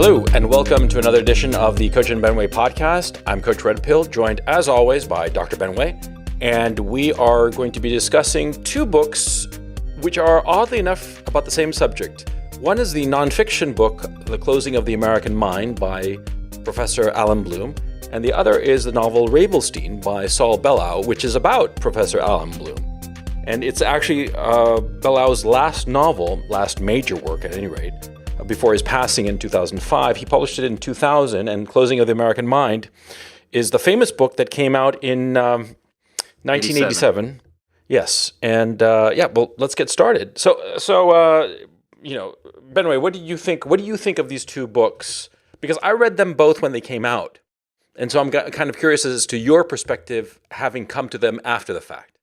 Hello, and welcome to another edition of the Coach and Benway podcast. I'm Coach Red Pill, joined as always by Dr. Benway, and we are going to be discussing two books which are oddly enough about the same subject. One is the nonfiction book, The Closing of the American Mind by Professor Allan Bloom, and the other is the novel Ravelstein by Saul Bellow, which is about Professor Allan Bloom. And it's actually Bellow's last novel, last major work at any rate, before his passing in 2005. He published it in 2000, and Closing of the American Mind is the famous book that came out in 1987. Yes, and well, let's get started. So, Benway, what do you think? What do you think of these two books? Because I read them both when they came out, and so I'm kind of curious as to your perspective, having come to them after the fact.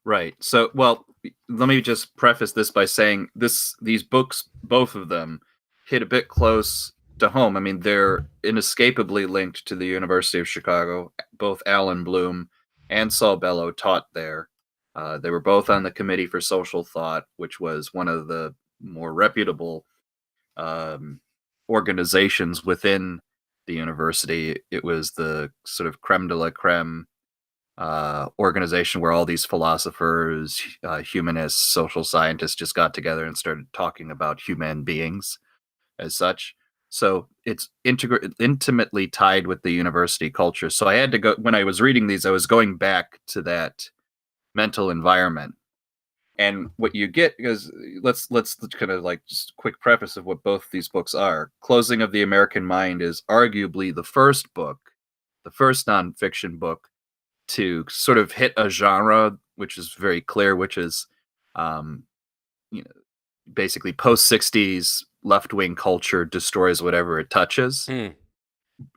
Right. So, well, let me just preface this by saying these books, both of them, hit a bit close to home. I mean, they're inescapably linked to the University of Chicago. Both Allan Bloom and Saul Bellow taught there. They were both on the Committee for Social Thought, which was one of the more reputable organizations within the university. It was the sort of creme de la creme organization where all these philosophers, humanists, social scientists just got together and started talking about human beings as such. So it's intimately tied with the university culture. So I had to go, when I was reading these, I was going back to that mental environment. And what you get is, let's kind of like just a quick preface of what both these books are. Closing of the American Mind is arguably the first nonfiction book to sort of hit a genre which is very clear, which is basically post-60s left-wing culture destroys whatever it touches.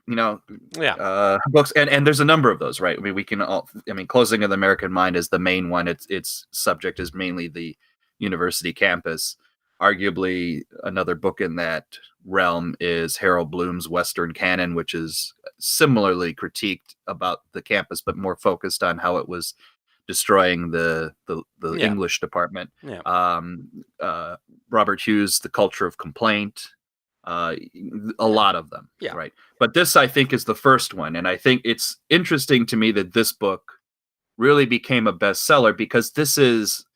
Books, and there's a number of those, right? I mean, Closing of the American Mind is the main one. Its subject is mainly the university campus. Arguably, another book in that realm is Harold Bloom's Western Canon, which is similarly critiqued about the campus, but more focused on how it was destroying the English department. Robert Hughes' The Culture of Complaint. A lot of them, right? But this, I think, is the first one, and I think it's interesting to me that this book really became a bestseller because this is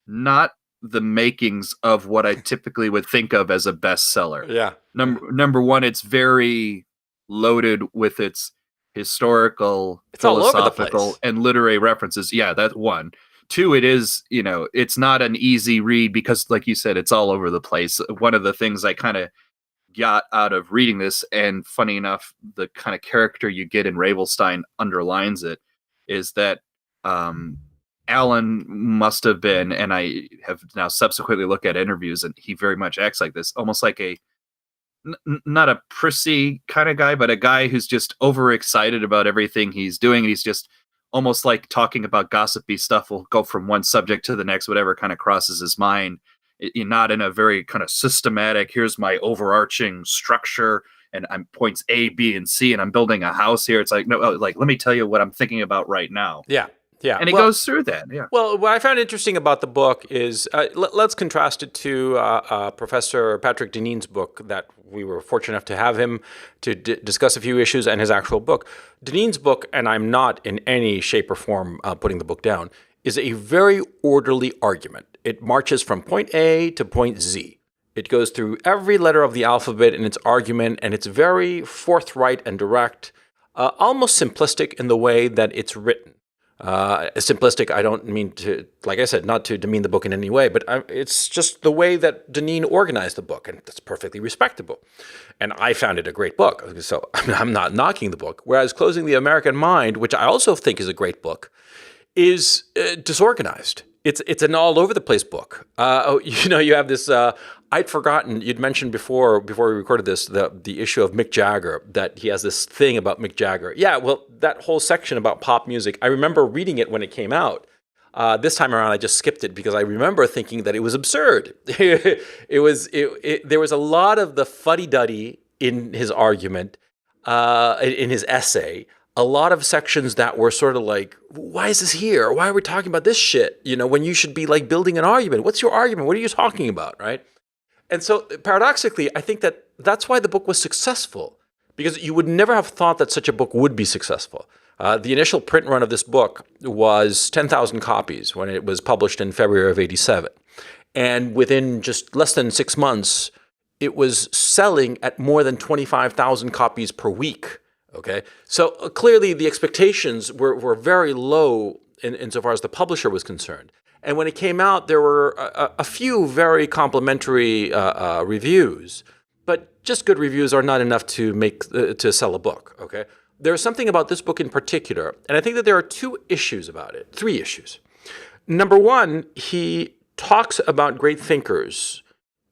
not the makings of what I typically would think of as a bestseller. Number one, it's very loaded with its historical, philosophical, and literary references. Yeah, that's one. Two, it is, it's not an easy read because, like you said, it's all over the place. One of the things I kind of got out of reading this, and funny enough, the kind of character you get in Ravelstein underlines it, is that Allan must have been, and I have now subsequently looked at interviews, and he very much acts like this, almost like not a prissy kind of guy, but a guy who's just overexcited about everything he's doing. He's just almost like talking about gossipy stuff. Will go from one subject to the next, whatever kind of crosses his mind. Not in a very kind of systematic, here's my overarching structure, and I'm points A, B, and C, and I'm building a house here. It's like, no, like, let me tell you what I'm thinking about right now. Yeah. And it goes through that, Well, what I found interesting about the book is, let's contrast it to Professor Patrick Deneen's book that we were fortunate enough to have him to discuss a few issues, and his actual book. Deneen's book, and I'm not in any shape or form putting the book down, is a very orderly argument. It marches from point A to point Z. It goes through every letter of the alphabet in its argument, and it's very forthright and direct, almost simplistic in the way that it's written. Simplistic, I don't mean to, like I said, not to demean the book in any way, but it's just the way that Deneen organized the book, and that's perfectly respectable. And I found it a great book, so I'm not knocking the book. Whereas Closing the American Mind, which I also think is a great book, is disorganized. It's an all over the place book. You have this. I'd forgotten. You'd mentioned before we recorded this the issue of Mick Jagger, that he has this thing about Mick Jagger. Yeah, well, that whole section about pop music. I remember reading it when it came out. This time around, I just skipped it because I remember thinking that it was absurd. There was a lot of the fuddy-duddy in his argument, in his essay. A lot of sections that were sort of like, why is this here? Why are we talking about this shit? When you should be like building an argument. What's your argument? What are you talking about, right? And so paradoxically, I think that that's why the book was successful, because you would never have thought that such a book would be successful. The initial print run of this book was 10,000 copies when it was published in February of 87. And within just less than 6 months, it was selling at more than 25,000 copies per week. Okay, so clearly the expectations were very low insofar as the publisher was concerned. And when it came out, there were a few very complimentary reviews, but just good reviews are not enough to sell a book. Okay, there's something about this book in particular, and I think that there are three issues. Number one, he talks about great thinkers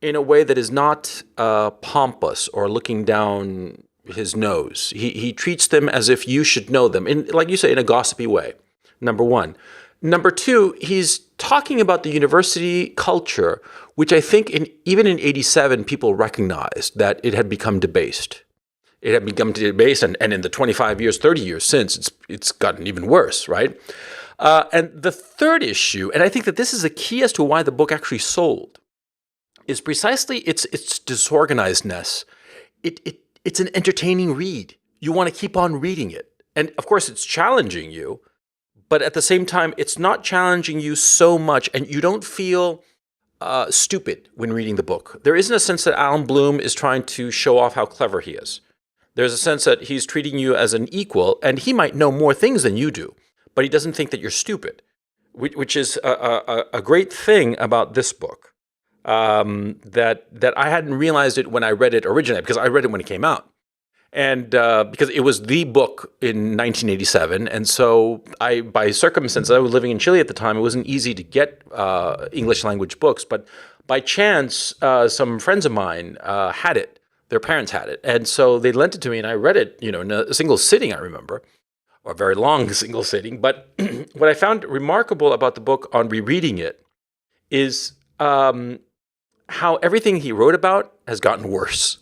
in a way that is not pompous or looking down his nose. He treats them as if you should know them, like you say, in a gossipy way, number one. Number two, he's talking about the university culture, which I think even in 87, people recognized that it had become debased. It had become debased, and in the 25 years, 30 years since, it's gotten even worse, right? And the third issue, and I think that this is a key as to why the book actually sold, is precisely its disorganizedness. It's an entertaining read. You want to keep on reading it. And of course, it's challenging you, but at the same time, it's not challenging you so much, and you don't feel stupid when reading the book. There isn't a sense that Allan Bloom is trying to show off how clever he is. There's a sense that he's treating you as an equal, and he might know more things than you do, but he doesn't think that you're stupid, which is a great thing about this book. That I hadn't realized it when I read it originally, because I read it when it came out. And because it was the book in 1987. And so by circumstances, I was living in Chile at the time. It wasn't easy to get English language books. But by chance, some friends of mine had it. Their parents had it. And so they lent it to me, and I read it, in a single sitting, I remember, or a very long single sitting. But what I found remarkable about the book on rereading it is how everything he wrote about has gotten worse.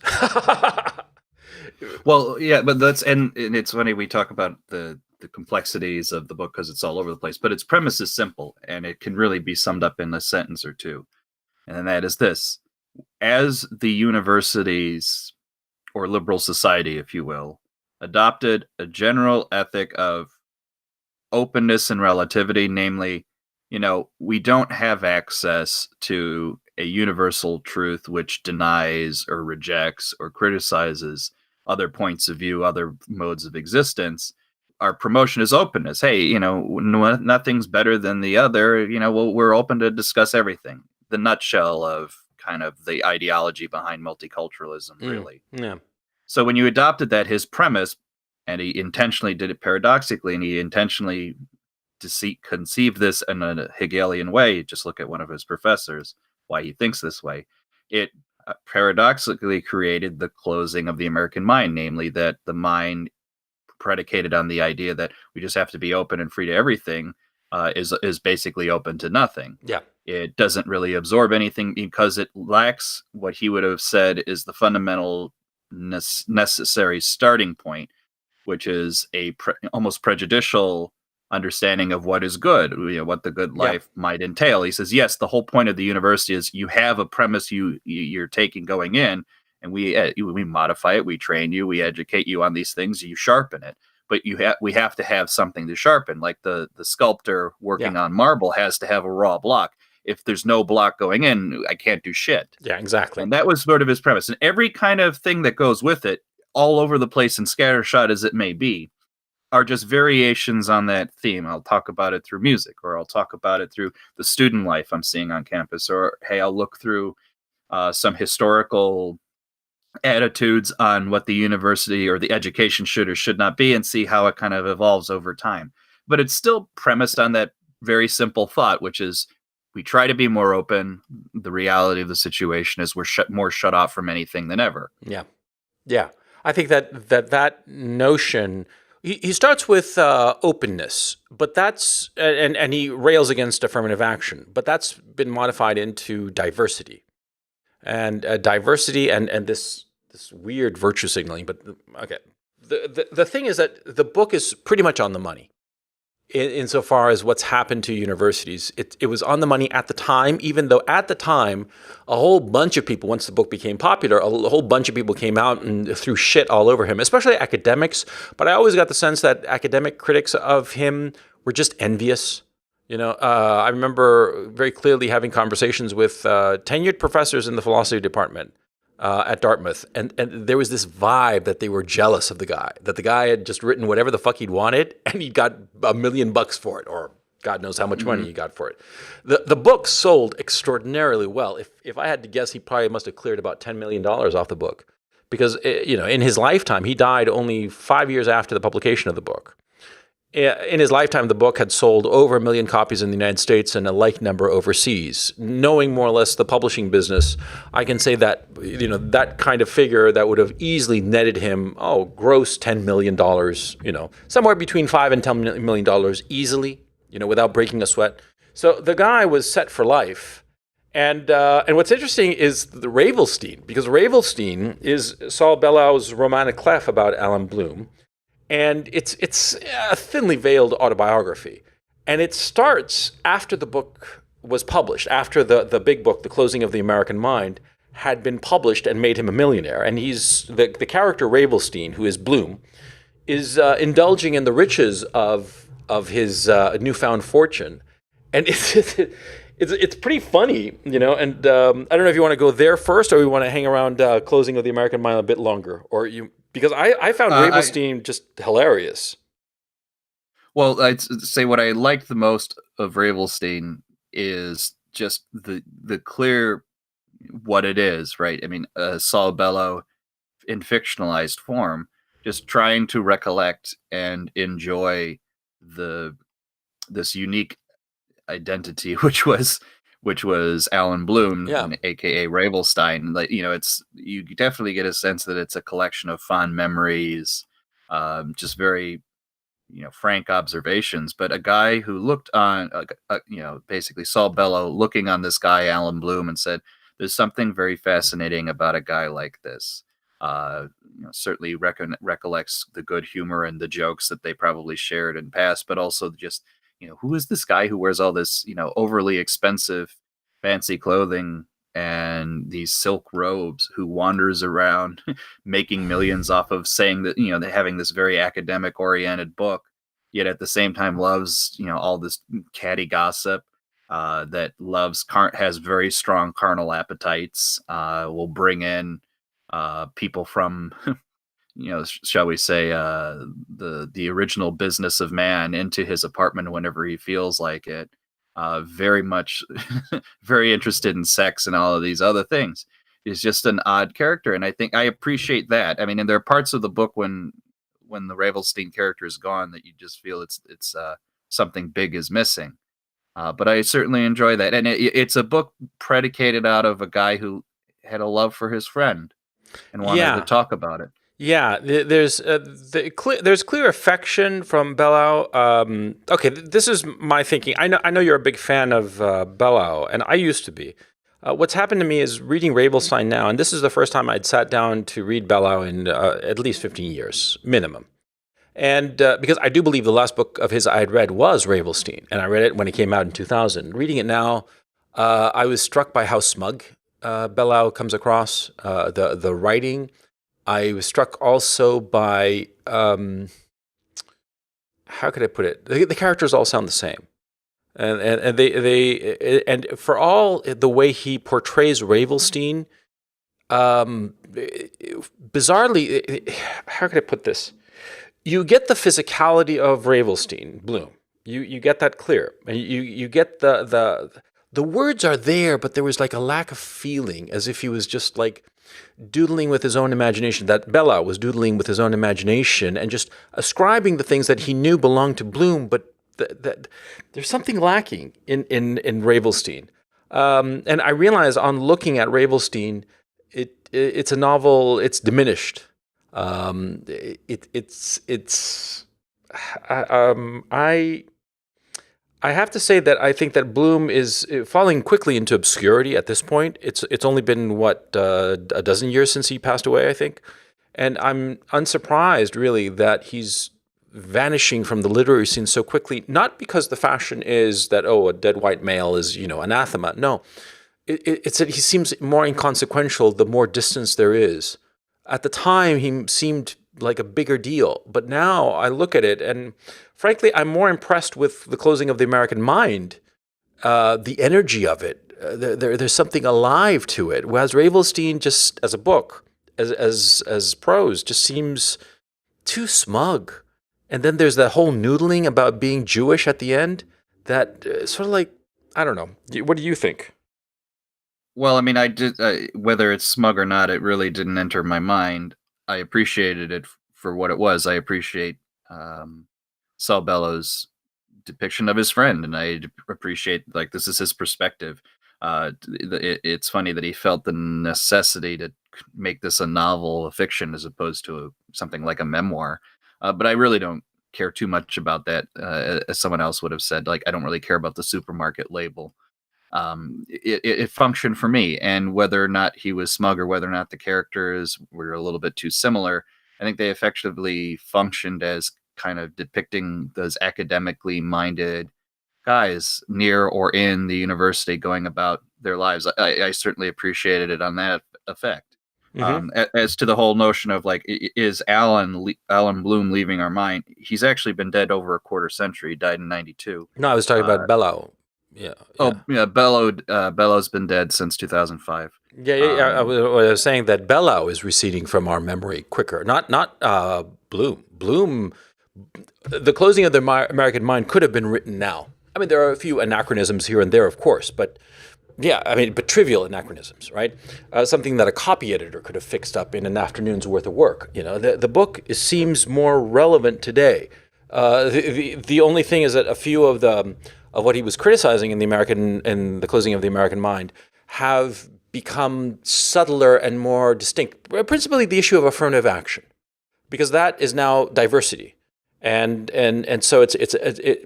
Well, yeah, but and it's funny we talk about the complexities of the book because it's all over the place, but its premise is simple, and it can really be summed up in a sentence or two. And that is this: as the universities, or liberal society, if you will, adopted a general ethic of openness and relativity, namely, we don't have access to a universal truth which denies or rejects or criticizes other points of view, other modes of existence. Our promotion is openness. Hey, nothing's better than the other. We're open to discuss everything. The nutshell of kind of the ideology behind multiculturalism, really. Yeah. So when you adopted that, his premise, and he intentionally did it paradoxically, and he intentionally conceived this in a Hegelian way. Just look at one of his professors, why he thinks this way. It paradoxically created the closing of the American mind, namely that the mind predicated on the idea that we just have to be open and free to everything is basically open to nothing. Yeah. It doesn't really absorb anything because it lacks what he would have said is the fundamental necessary starting point, which is a almost prejudicial understanding of what is good, what the good life might entail. He says, yes, the whole point of the university is you have a premise you're taking going in, and we modify it, we train you, we educate you on these things, you sharpen it. But we have to have something to sharpen, like the sculptor working on marble has to have a raw block. If there's no block going in, I can't do shit. Yeah, exactly. And that was sort of his premise. And every kind of thing that goes with it, all over the place and scattershot as it may be, are just variations on that theme. I'll talk about it through music, or I'll talk about it through the student life I'm seeing on campus, or hey, I'll look through some historical attitudes on what the university or the education should or should not be, and see how it kind of evolves over time. But it's still premised on that very simple thought, which is we try to be more open. The reality of the situation is we're more shut off from anything than ever. Yeah. I think that notion. He starts with openness, but that's and he rails against affirmative action, but that's been modified into diversity, and diversity and this weird virtue signaling. But okay, the thing is that the book is pretty much on the money. insofar as what's happened to universities. It was on the money at the time, even though at the time, a whole bunch of people, once the book became popular, a whole bunch of people came out and threw shit all over him, especially academics. But I always got the sense that academic critics of him were just envious. I remember very clearly having conversations with tenured professors in the philosophy department at Dartmouth, and there was this vibe that they were jealous of the guy, that the guy had just written whatever the fuck he'd wanted, and he got $1 million for it, or God knows how much money he got for it. The book sold extraordinarily well. If I had to guess, he probably must have cleared about $10 million off the book, because in his lifetime, he died only 5 years after the publication of the book. In his lifetime, the book had sold over 1 million copies in the United States and a like number overseas. Knowing more or less the publishing business, I can say that that kind of figure that would have easily netted him, gross $10 million, somewhere between $5 and $10 million easily, without breaking a sweat. So the guy was set for life. And what's interesting is the Ravelstein, because Ravelstein is Saul Bellow's romantic clef about Allan Bloom. And it's a thinly veiled autobiography. And it starts after the book was published, after the big book, The Closing of the American Mind, had been published and made him a millionaire. And he's the character Ravelstein, who is Bloom, is indulging in the riches of his newfound fortune. And it's pretty funny, And I don't know if you want to go there first, or we want to hang around Closing of the American Mind a bit longer, because I found Ravelstein just hilarious. Well, I'd say what I liked the most of Ravelstein is just the clear what it is, right? I mean, Saul Bellow in fictionalized form, just trying to recollect and enjoy this unique identity, which was Allan Bloom, aka Ravelstein. Like, you definitely get a sense that it's a collection of fond memories, just very, frank observations. But a guy who looked on, basically Saul Bellow looking on this guy Allan Bloom and said, "There's something very fascinating about a guy like this." Certainly recollects the good humor and the jokes that they probably shared in past, but also just, who is this guy who wears all this, overly expensive, fancy clothing and these silk robes, who wanders around making millions off of saying that, they're having this very academic oriented book, yet at the same time loves, all this catty gossip, that has very strong carnal appetites, will bring in people from shall we say, the original business of man into his apartment whenever he feels like it. Very much, very interested in sex and all of these other things. He's just an odd character, and I think I appreciate that. I mean, and there are parts of the book when the Ravelstein character is gone that you just feel it's something big is missing. But I certainly enjoy that, and it's a book predicated out of a guy who had a love for his friend and wanted to talk about it. Yeah, there's clear affection from Bellow. Okay, this is my thinking. I know you're a big fan of Bellow, and I used to be. What's happened to me is reading Ravelstein now, and this is the first time I'd sat down to read Bellow in at least 15 years, minimum. And because I do believe the last book of his I had read was Ravelstein, and I read it when it came out in 2000. Reading it now, I was struck by how smug Bellow comes across, the writing. I was struck also by, how could I put it? The characters all sound the same, and they for all the way he portrays Ravelstein, bizarrely, how could I put this? You get the physicality of Ravelstein, Bloom. You get that clear, and you get the words are there, but there was like a lack of feeling, as if he was just like doodling with his own imagination, that Bellow was doodling with his own imagination and just ascribing the things that he knew belonged to Bloom, but that there's something lacking in Ravelstein. And I realize on looking at Ravelstein, it's a novel, it's diminished. I have to say that I think that Bloom is falling quickly into obscurity at this point. It's only been, a dozen years since he passed away, I think. And I'm unsurprised, really, that he's vanishing from the literary scene so quickly, not because the fashion is that, a dead white male is, anathema. No, it's that he seems more inconsequential the more distance there is. At the time, he seemed like a bigger deal. But now I look at it, and frankly, I'm more impressed with The Closing of the American Mind, the energy of it. There's something alive to it. Whereas Ravelstein, just as a book, as prose, just seems too smug. And then there's that whole noodling about being Jewish at the end that sort of like, I don't know. What do you think? Well, I mean, I did, whether it's smug or not, it really didn't enter my mind. I appreciated it for what it was. I appreciate Saul Bellows' depiction of his friend, and I appreciate, like, this is his perspective. It's funny that he felt the necessity to make this a novel, a fiction, as opposed to something like a memoir. But I really don't care too much about that. As someone else would have said, like, I don't really care about the supermarket label. It functioned for me, and whether or not he was smug or whether or not the characters were a little bit too similar, I think they effectively functioned as kind of depicting those academically minded guys near or in the university going about their lives. I certainly appreciated it on that effect. As to the whole notion of, like, is Allan Bloom leaving our mind? He's actually been dead over a quarter century. He died in 92. No, I was talking about Bellow. Yeah. Oh, yeah. Bellow's been dead since 2005. Yeah. I was saying that Bellow is receding from our memory quicker. Not Bloom. Bloom. The Closing of the American Mind could have been written now. I mean, there are a few anachronisms here and there, of course, but yeah, I mean, but trivial anachronisms, right? Something that a copy editor could have fixed up in an afternoon's worth of work. The book seems more relevant today. The only thing is that a few of what he was criticizing in the Closing of the American Mind have become subtler and more distinct. Principally, the issue of affirmative action, because that is now diversity. And so it's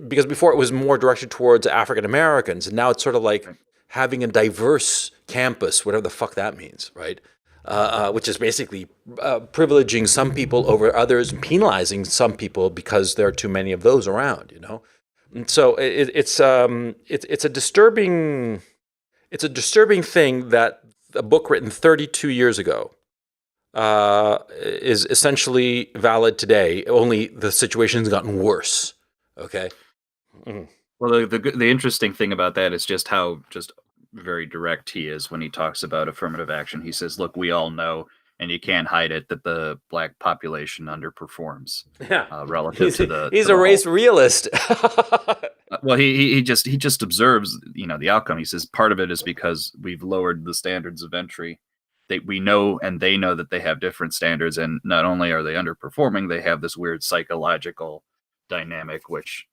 because before it was more directed towards African Americans, and now it's sort of like having a diverse campus, whatever the fuck that means, right? Which is basically privileging some people over others and penalizing some people because there are too many of those around, And so it's a disturbing thing that a book written 32 years ago is essentially valid today. Only the situation's gotten worse. Okay. Mm. Well, the interesting thing about that is just how very direct he is when he talks about affirmative action. He says, "Look, we all know, and you can't hide it, that the black population underperforms relative to the." He's a race realist. Well, he just observes, the outcome. He says part of it is because we've lowered the standards of entry. We know, and they know that they have different standards, and not only are they underperforming, they have this weird psychological dynamic which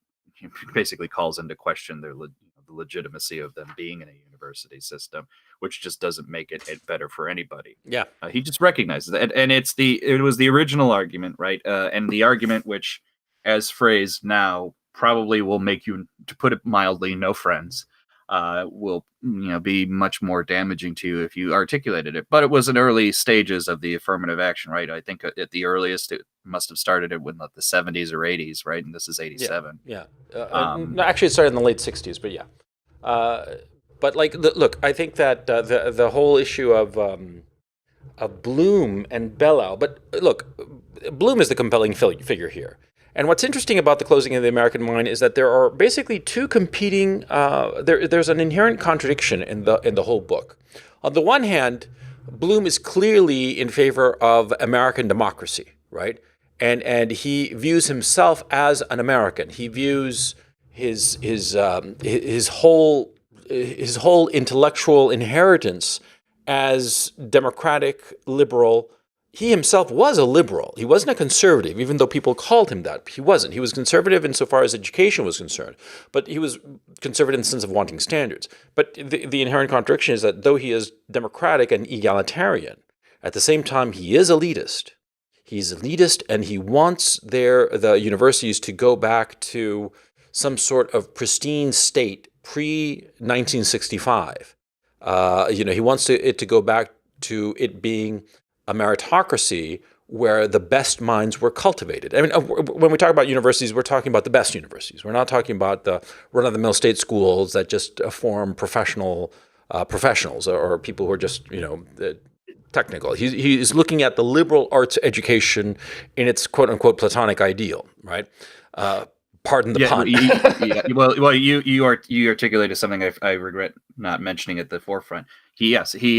basically calls into question the legitimacy of them being in a university system, which just doesn't make it better for anybody. Yeah, he just recognizes that, and it was the original argument, right? And the argument which, as phrased now, probably will make you, to put it mildly, no friends. Will be much more damaging to you if you articulated it. But it was in early stages of the affirmative action, right? I think at the earliest it must have started in the 70s or 80s, right? And this is 87. Yeah. No, actually, it started in the late 60s, but yeah. But look, I think that the whole issue of Bloom and Bellow, but look, Bloom is the compelling figure here. And what's interesting about The Closing of the American Mind is that there are basically two competing. There's an inherent contradiction in the whole book. On the one hand, Bloom is clearly in favor of American democracy, right? And he views himself as an American. He views his whole intellectual inheritance as democratic, liberal. He himself was a liberal. He wasn't a conservative, even though people called him that. He wasn't. He was conservative insofar as education was concerned, but he was conservative in the sense of wanting standards. But the inherent contradiction is that though he is democratic and egalitarian, at the same time he is elitist. He's elitist, and he wants the universities to go back to some sort of pristine state pre-1965. He wants it to go back to it being a meritocracy where the best minds were cultivated. I mean, when we talk about universities, we're talking about the best universities. We're not talking about the run-of-the-mill state schools that just form professionals or people who are just, technical. He's looking at the liberal arts education in its quote-unquote Platonic ideal, right? Pardon the pun. Well, you articulated something I regret not mentioning at the forefront. He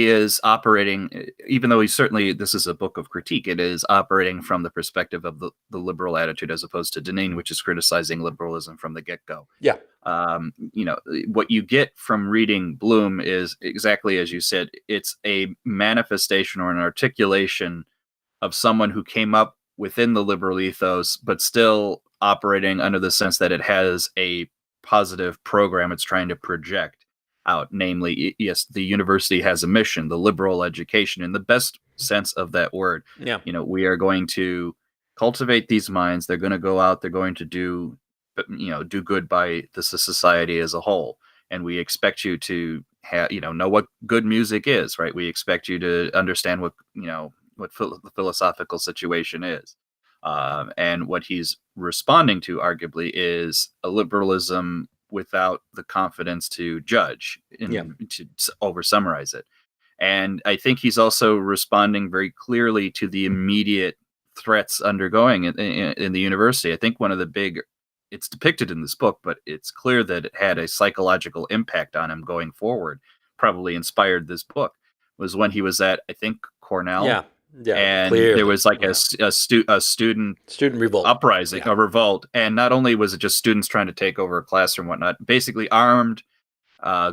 is operating, even though this is a book of critique, it is operating from the perspective of the liberal attitude as opposed to Deneen, which is criticizing liberalism from the get-go. Yeah. What you get from reading Bloom is exactly as you said. It's a manifestation or an articulation of someone who came up within the liberal ethos, but still operating under the sense that it has a positive program it's trying to project out. Namely, yes, the university has a mission, the liberal education, in the best sense of that word. Yeah. We are going to cultivate these minds. They're going to go out. They're going to do good by the society as a whole. And we expect you to know what good music is, right? We expect you to understand what the philosophical situation is. And what he's responding to, arguably, is a liberalism without the confidence to judge, to over-summarize it. And I think he's also responding very clearly to the immediate threats undergoing in the university. I think one of the big, it's depicted in this book, but it's clear that it had a psychological impact on him going forward, probably inspired this book, was when he was at, I think, Cornell. Yeah, and clearly. There was like a student revolt, uprising, a revolt, and not only was it just students trying to take over a class and whatnot, basically armed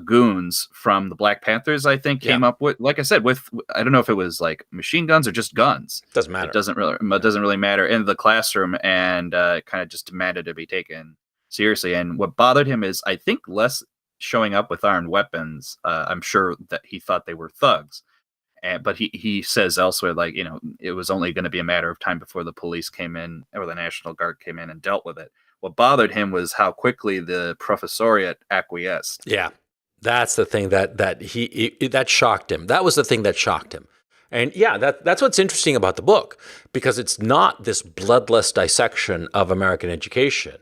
goons from the Black Panthers, I think, came up with, like I said, with, I don't know if it was like machine guns or just guns. Doesn't matter. It doesn't really matter, in the classroom, and kind of just demanded to be taken seriously. And what bothered him is, I think, less showing up with armed weapons. I'm sure that he thought they were thugs. But he says elsewhere, like, it was only going to be a matter of time before the police came in, or the National Guard came in and dealt with it. What bothered him was how quickly the professoriate acquiesced. Yeah, that's the thing that shocked him. That was the thing that shocked him. And yeah, that's what's interesting about the book, because it's not this bloodless dissection of American education.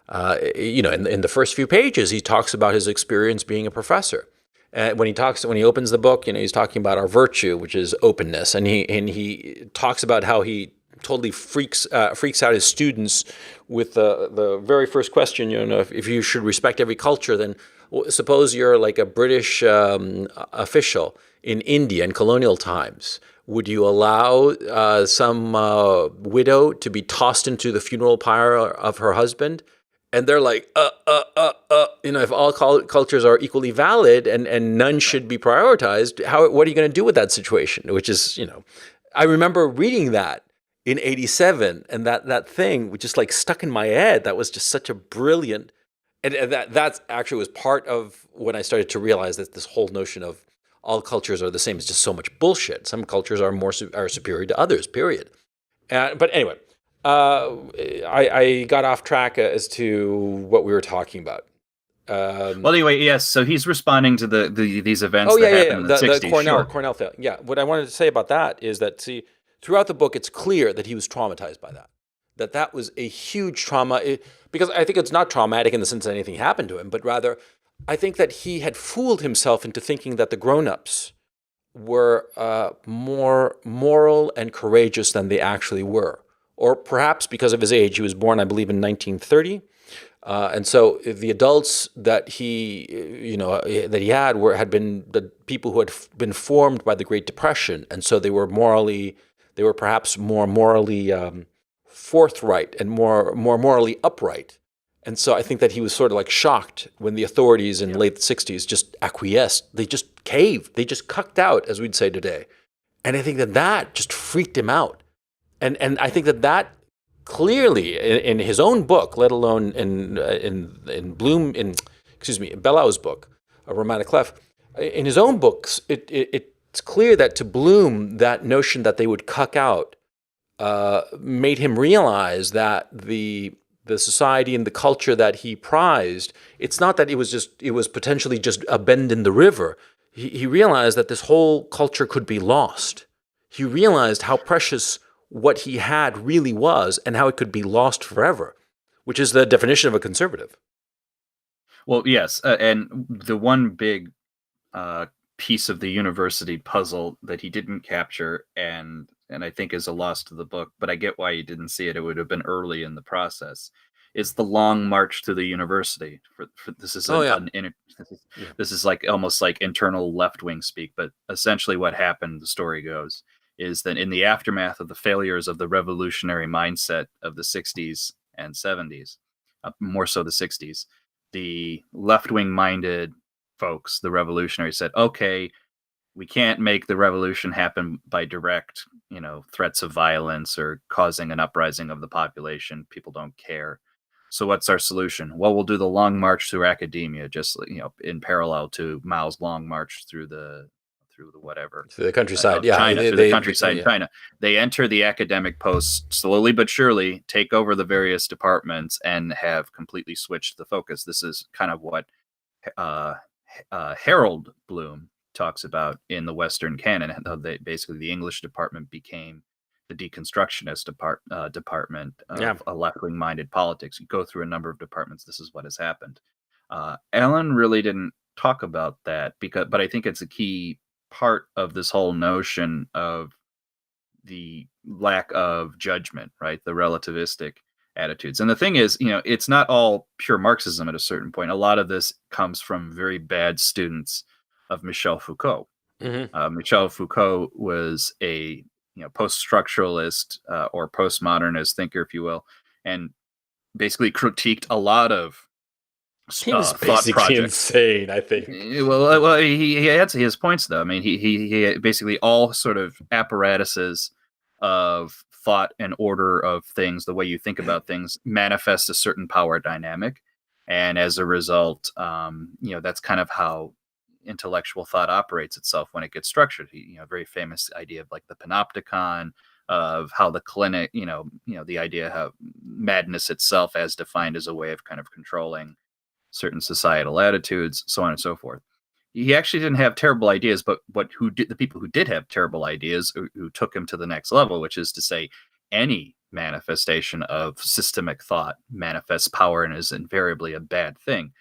In the first few pages, he talks about his experience being a professor. When he opens the book, he's talking about our virtue, which is openness, and he talks about how he totally freaks out his students with the very first question. If you should respect every culture, then suppose you're like a British official in India in colonial times. Would you allow some widow to be tossed into the funeral pyre of her husband? And they're like, if all cultures are equally valid and none should be prioritized, what are you going to do with that situation? Which is, I remember reading that in '87, and that thing just like stuck in my head. That was just such a brilliant, and that actually was part of when I started to realize that this whole notion of all cultures are the same is just so much bullshit. Some cultures are superior to others, period. But anyway. I got off track as to what we were talking about. Well, anyway, yes. So he's responding to these events that happened in the 60s. The Cornell thing. Yeah. What I wanted to say about that is that, throughout the book, it's clear that he was traumatized by that. That was a huge trauma. Because I think it's not traumatic in the sense that anything happened to him, but rather, I think that he had fooled himself into thinking that the grown-ups were more moral and courageous than they actually were. Or perhaps because of his age, he was born, I believe, in 1930, and so the adults that he had been the people who had been formed by the Great Depression, and so they were perhaps more morally forthright and more morally upright, and so I think that he was sort of like shocked when the authorities in the late 60s just acquiesced. They just caved. They just cucked out, as we'd say today, and I think that just freaked him out. And I think that clearly in his own book, let alone in Bellow's book, A Romantic Clef, in his own books, it's clear that to Bloom, that notion that they would cuck out made him realize that the society and the culture that he prized, it's not that it was potentially just a bend in the river. He realized that this whole culture could be lost. He realized how precious what he had really was and how it could be lost forever, which is the definition of a conservative. Well, yes, and the one big piece of the university puzzle that he didn't capture, and I think is a loss to the book, but I get why you didn't see it. It would have been early in the process. Is the long march to the university. This is this is like almost like internal left-wing speak, but essentially what happened, the story goes, is that in the aftermath of the failures of the revolutionary mindset of the 60s and 70s, more so the 60s, the left-wing minded folks, the revolutionaries, said, okay, we can't make the revolution happen by direct, threats of violence or causing an uprising of the population. People don't care. So what's our solution? Well, we'll do the long march through academia, just in parallel to Mao's long march through the whatever, through the countryside, China, through the countryside in China. They enter the academic posts slowly but surely, take over the various departments, and have completely switched the focus. This is kind of what Harold Bloom talks about in the Western canon. How basically the English department became the deconstructionist department of a left-wing minded politics. You go through a number of departments. This is what has happened. Allan really didn't talk about that but I think it's a key part of this whole notion of the lack of judgment, right? The relativistic attitudes. And the thing is, it's not all pure Marxism at a certain point. A lot of this comes from very bad students of Michel Foucault. Mm-hmm. Michel Foucault was a post-structuralist or postmodernist thinker, if you will, and basically critiqued a lot of he was basically insane, I think. Well, he had his points, though. I mean, he basically all sort of apparatuses of thought and order of things, the way you think about things, manifest a certain power dynamic, and as a result, that's kind of how intellectual thought operates itself when it gets structured. Very famous idea of like the panopticon, of how the clinic, the idea how madness itself as defined as a way of kind of controlling certain societal attitudes, so on and so forth. He actually didn't have terrible ideas, but the people who did have terrible ideas, who took him to the next level, which is to say, any manifestation of systemic thought manifests power and is invariably a bad thing.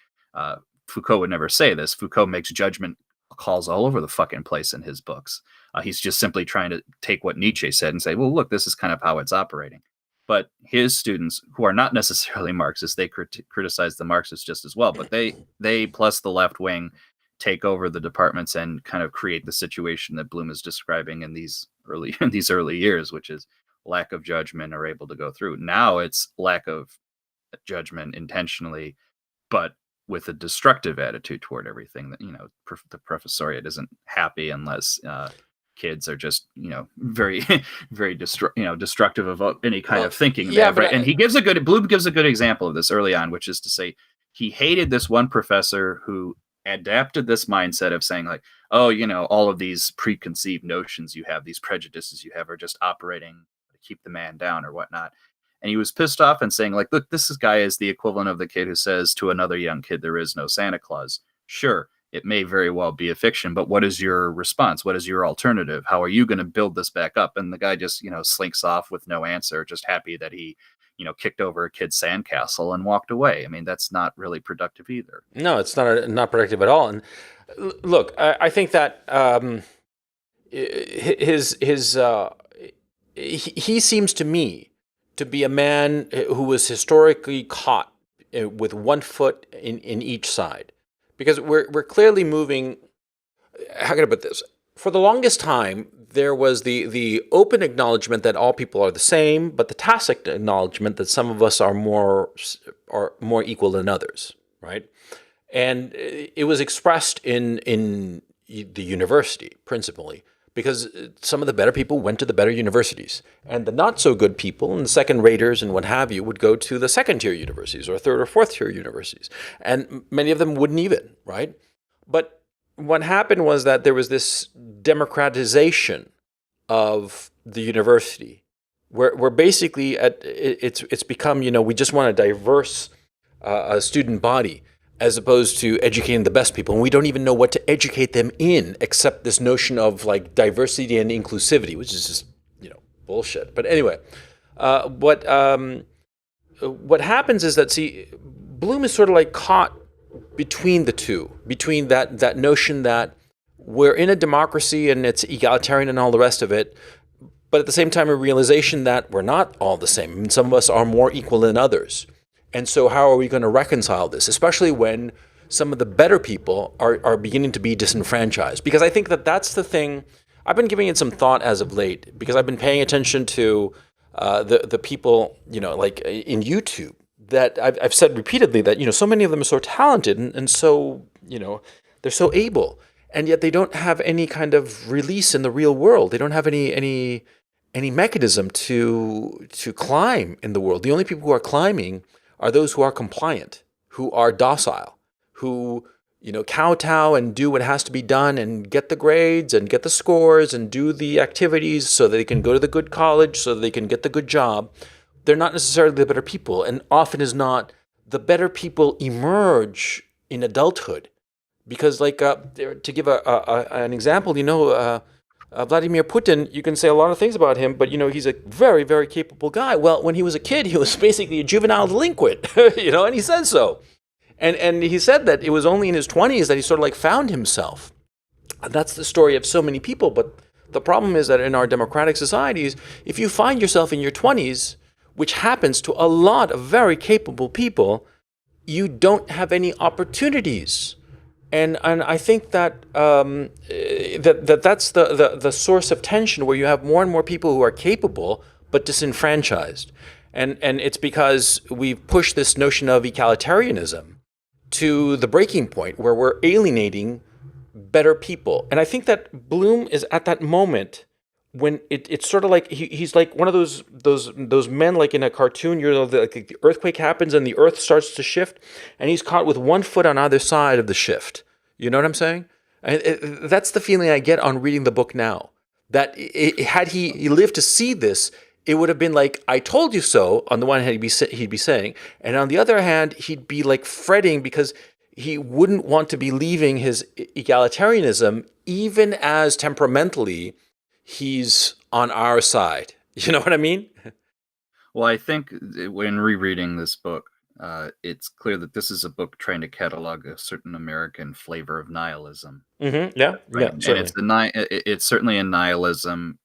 Foucault would never say this. Foucault makes judgment calls all over the fucking place in his books. He's just simply trying to take what Nietzsche said and say, well, look, this is kind of how it's operating. But his students, who are not necessarily Marxists, they criticize the Marxists just as well. But they plus the left wing take over the departments and kind of create the situation that Bloom is describing in these early years, which is lack of judgment, are able to go through. Now it's lack of judgment intentionally, but with a destructive attitude toward everything. That the professoriate isn't happy unless kids are just very very destructive of any kind of thinking. And Bloom gives a good example of this early on, which is to say he hated this one professor who adapted this mindset of saying like, oh, all of these preconceived notions you have, these prejudices you have, are just operating to keep the man down or whatnot. And he was pissed off and saying like, look, this guy is the equivalent of the kid who says to another young kid, there is no Santa Claus. Sure, it may very well be a fiction, but what is your response? What is your alternative? How are you going to build this back up? And the guy just, slinks off with no answer, just happy that he, kicked over a kid's sandcastle and walked away. I mean, that's not really productive either. No, it's not productive at all. And look, I think that he seems to me to be a man who was historically caught with one foot in each side. Because we're clearly moving, how can I put this? For the longest time, there was the open acknowledgement that all people are the same, but the tacit acknowledgement that some of us are more equal than others, right? And it was expressed in the university, principally, because some of the better people went to the better universities. And the not-so-good people and the second-raters and what have you would go to the second-tier universities or third- or fourth-tier universities. And many of them wouldn't even, right? But what happened was that there was this democratization of the university where basically it's become, we just want a diverse student body, as opposed to educating the best people. And we don't even know what to educate them in, except this notion of like diversity and inclusivity, which is just, bullshit. But anyway, uh, what um, what happens is that, see, Bloom is sort of like caught between the two, between that notion that we're in a democracy and it's egalitarian and all the rest of it, but at the same time a realization that we're not all the same. I mean, some of us are more equal than others. And so how are we going to reconcile this, especially when some of the better people are beginning to be disenfranchised? Because I think that that's the thing. I've been giving it some thought as of late, because I've been paying attention to the people, like in YouTube, that I've said repeatedly that, so many of them are so talented and so, they're so able, and yet they don't have any kind of release in the real world. They don't have any mechanism to climb in the world. The only people who are climbing are those who are compliant, who are docile, who kowtow and do what has to be done and get the grades and get the scores and do the activities so that they can go to the good college, so that they can get the good job. They're not necessarily the better people, and often is not the better people emerge in adulthood. Because, like, to give an example, Vladimir Putin, you can say a lot of things about him, but he's a very, very capable guy. Well, when he was a kid, he was basically a juvenile delinquent, and he said so. And he said that it was only in his 20s that he sort of like found himself. And that's the story of so many people. But the problem is that in our democratic societies, if you find yourself in your 20s, which happens to a lot of very capable people, you don't have any opportunities. And I think that that's the source of tension, where you have more and more people who are capable but disenfranchised. And it's because we've pushed this notion of egalitarianism to the breaking point where we're alienating better people. And I think that Bloom is at that moment when it's sort of like he's like one of those men, like in a cartoon, the earthquake happens and the earth starts to shift, and he's caught with one foot on either side of the shift. You know what I'm saying? That's the feeling I get on reading the book now. That had he lived to see this, it would have been like, I told you so, on the one hand he'd be saying, and on the other hand, he'd be like fretting because he wouldn't want to be leaving his egalitarianism, even as temperamentally he's on our side. You know what I mean? Well, I think when rereading this book, it's clear that this is a book trying to catalog a certain American flavor of nihilism. Mm-hmm. Yeah, Right? yeah, certainly. And it's certainly a nihilism,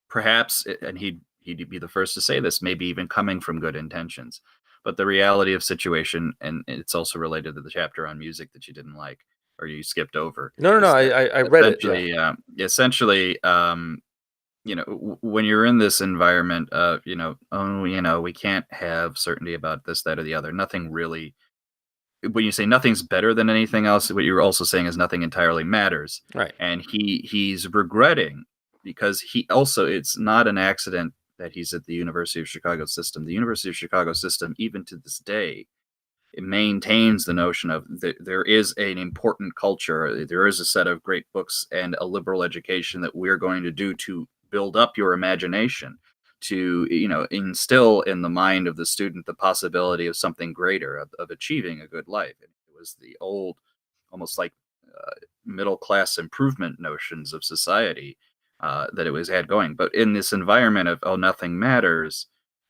perhaps, and he'd be the first to say this, maybe even coming from good intentions. But the reality of situation, and it's also related to the chapter on music that you didn't like or you skipped over. No. I read it. Yeah. Essentially, when you're in this environment of, we can't have certainty about this, that, or the other. Nothing really. When you say nothing's better than anything else, what you're also saying is nothing entirely matters. Right. And he's regretting, because it's not an accident that he's at the University of Chicago system. The University of Chicago system, even to this day, it maintains the notion of there is an important culture, there is a set of great books and a liberal education that we're going to do to build up your imagination, to instill in the mind of the student the possibility of something greater, of achieving a good life. It was the old, almost like middle class improvement notions of society that it was had going. But in this environment of nothing matters,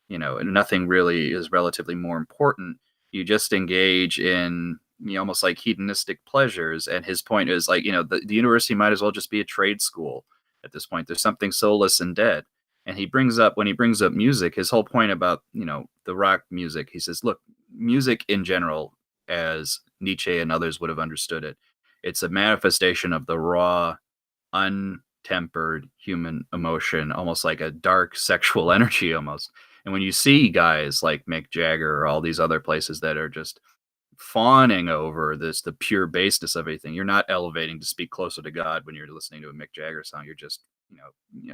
and nothing really is relatively more important, you just engage in almost like hedonistic pleasures. And his point is like, the university might as well just be a trade school at this point. There's something soulless and dead. And when he brings up music, his whole point about the rock music, he says, look, music in general, as Nietzsche and others would have understood it, it's a manifestation of the raw, untempered human emotion, almost like a dark sexual energy almost. And when you see guys like Mick Jagger or all these other places that are just fawning over the pure baseness of everything, you're not elevating to speak closer to God when you're listening to a Mick Jagger song. You're just,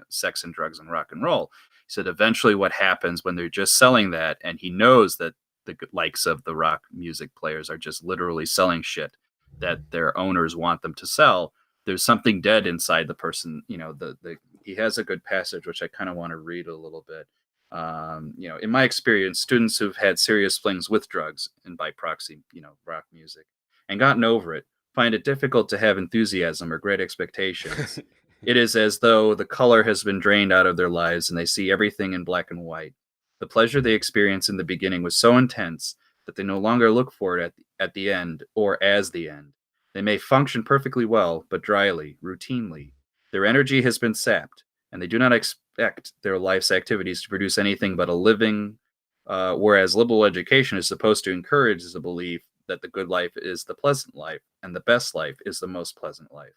sex and drugs and rock and roll. He said eventually what happens when they're just selling that, and he knows that the likes of the rock music players are just literally selling shit that their owners want them to sell. There's something dead inside the person. He has a good passage, which I kind of want to read a little bit. In my experience, students who've had serious flings with drugs and by proxy, rock music, and gotten over it, find it difficult to have enthusiasm or great expectations. It is as though the color has been drained out of their lives and they see everything in black and white. The pleasure they experienced in the beginning was so intense that they no longer look for it at the end or as the end. They may function perfectly well, but dryly, routinely. Their energy has been sapped, and they do not expect their life's activities to produce anything but a living, whereas liberal education is supposed to encourage the belief that the good life is the pleasant life, and the best life is the most pleasant life.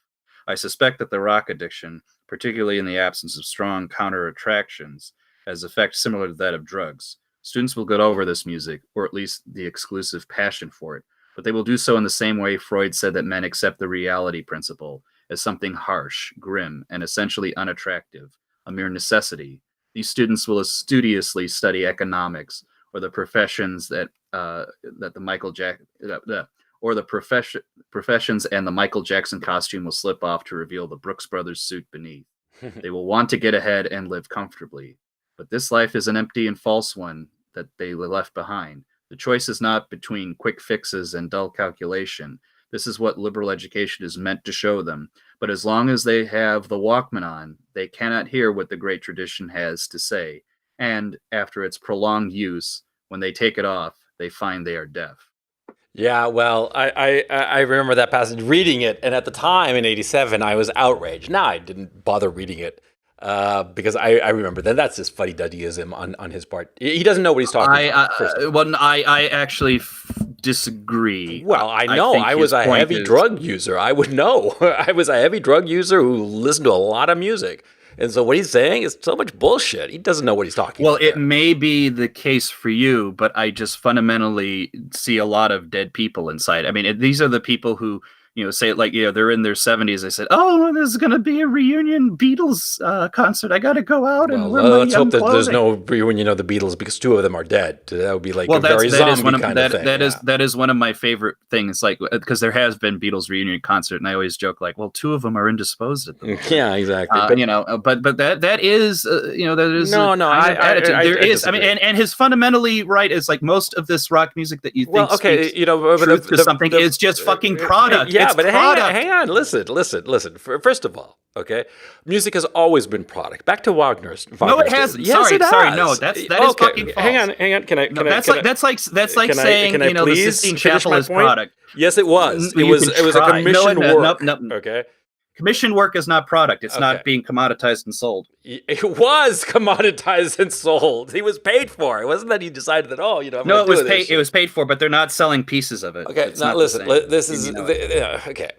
I suspect that the rock addiction, particularly in the absence of strong counter attractions, has effects similar to that of drugs. Students will get over this music, or at least the exclusive passion for it, but they will do so in the same way Freud said that men accept the reality principle as something harsh, grim, and essentially unattractive, a mere necessity. These students will studiously study economics or the professions that the professions and the Michael Jackson costume will slip off to reveal the Brooks Brothers suit beneath. They will want to get ahead and live comfortably. But this life is an empty and false one that they left behind. The choice is not between quick fixes and dull calculation. This is what liberal education is meant to show them. But as long as they have the Walkman on, they cannot hear what the great tradition has to say. And after its prolonged use, when they take it off, they find they are deaf. Yeah, well, I remember that passage, reading it, and at the time in '87, I was outraged. Now I didn't bother reading it because I remember that's just fuddy-duddyism on his part. He doesn't know what he's talking about. I actually disagree. Well, I know. I was a heavy drug user. I would know. I was a heavy drug user who listened to a lot of music. And so what he's saying is so much bullshit. He doesn't know what he's talking about. Well, it may be the case for you, but I just fundamentally see a lot of dead people inside. I mean, these are the people who, say like, they're in their 70s. They said, oh, there's going to be a reunion Beatles concert. I got to go out and wear my let's hope that clothing. There's no reunion of the Beatles because two of them are dead. That would be like a very zombie kind of thing. That is one of my favorite things, like, because there has been Beatles reunion concert, and I always joke like, well, two of them are indisposed at the moment. Yeah, exactly. But that is that is there is. I mean, and his fundamentally right is like most of this rock music that you think speaks truth to something is just fucking product. Yeah, but hang on, listen. First of all, okay, music has always been product. Back to Wagner's. No, it hasn't. Yes, sorry, it has. sorry. No, that is fucking false. Hang on. That's like saying the Sistine Chapel is product. Yes, it was. It was a commissioned work. No. Okay. Commissioned work is not product. It's not being commoditized and sold. It was commoditized and sold. He was paid for. It wasn't that he decided that, it was paid. It was paid for, but they're not selling pieces of it. Okay, now listen. This is okay.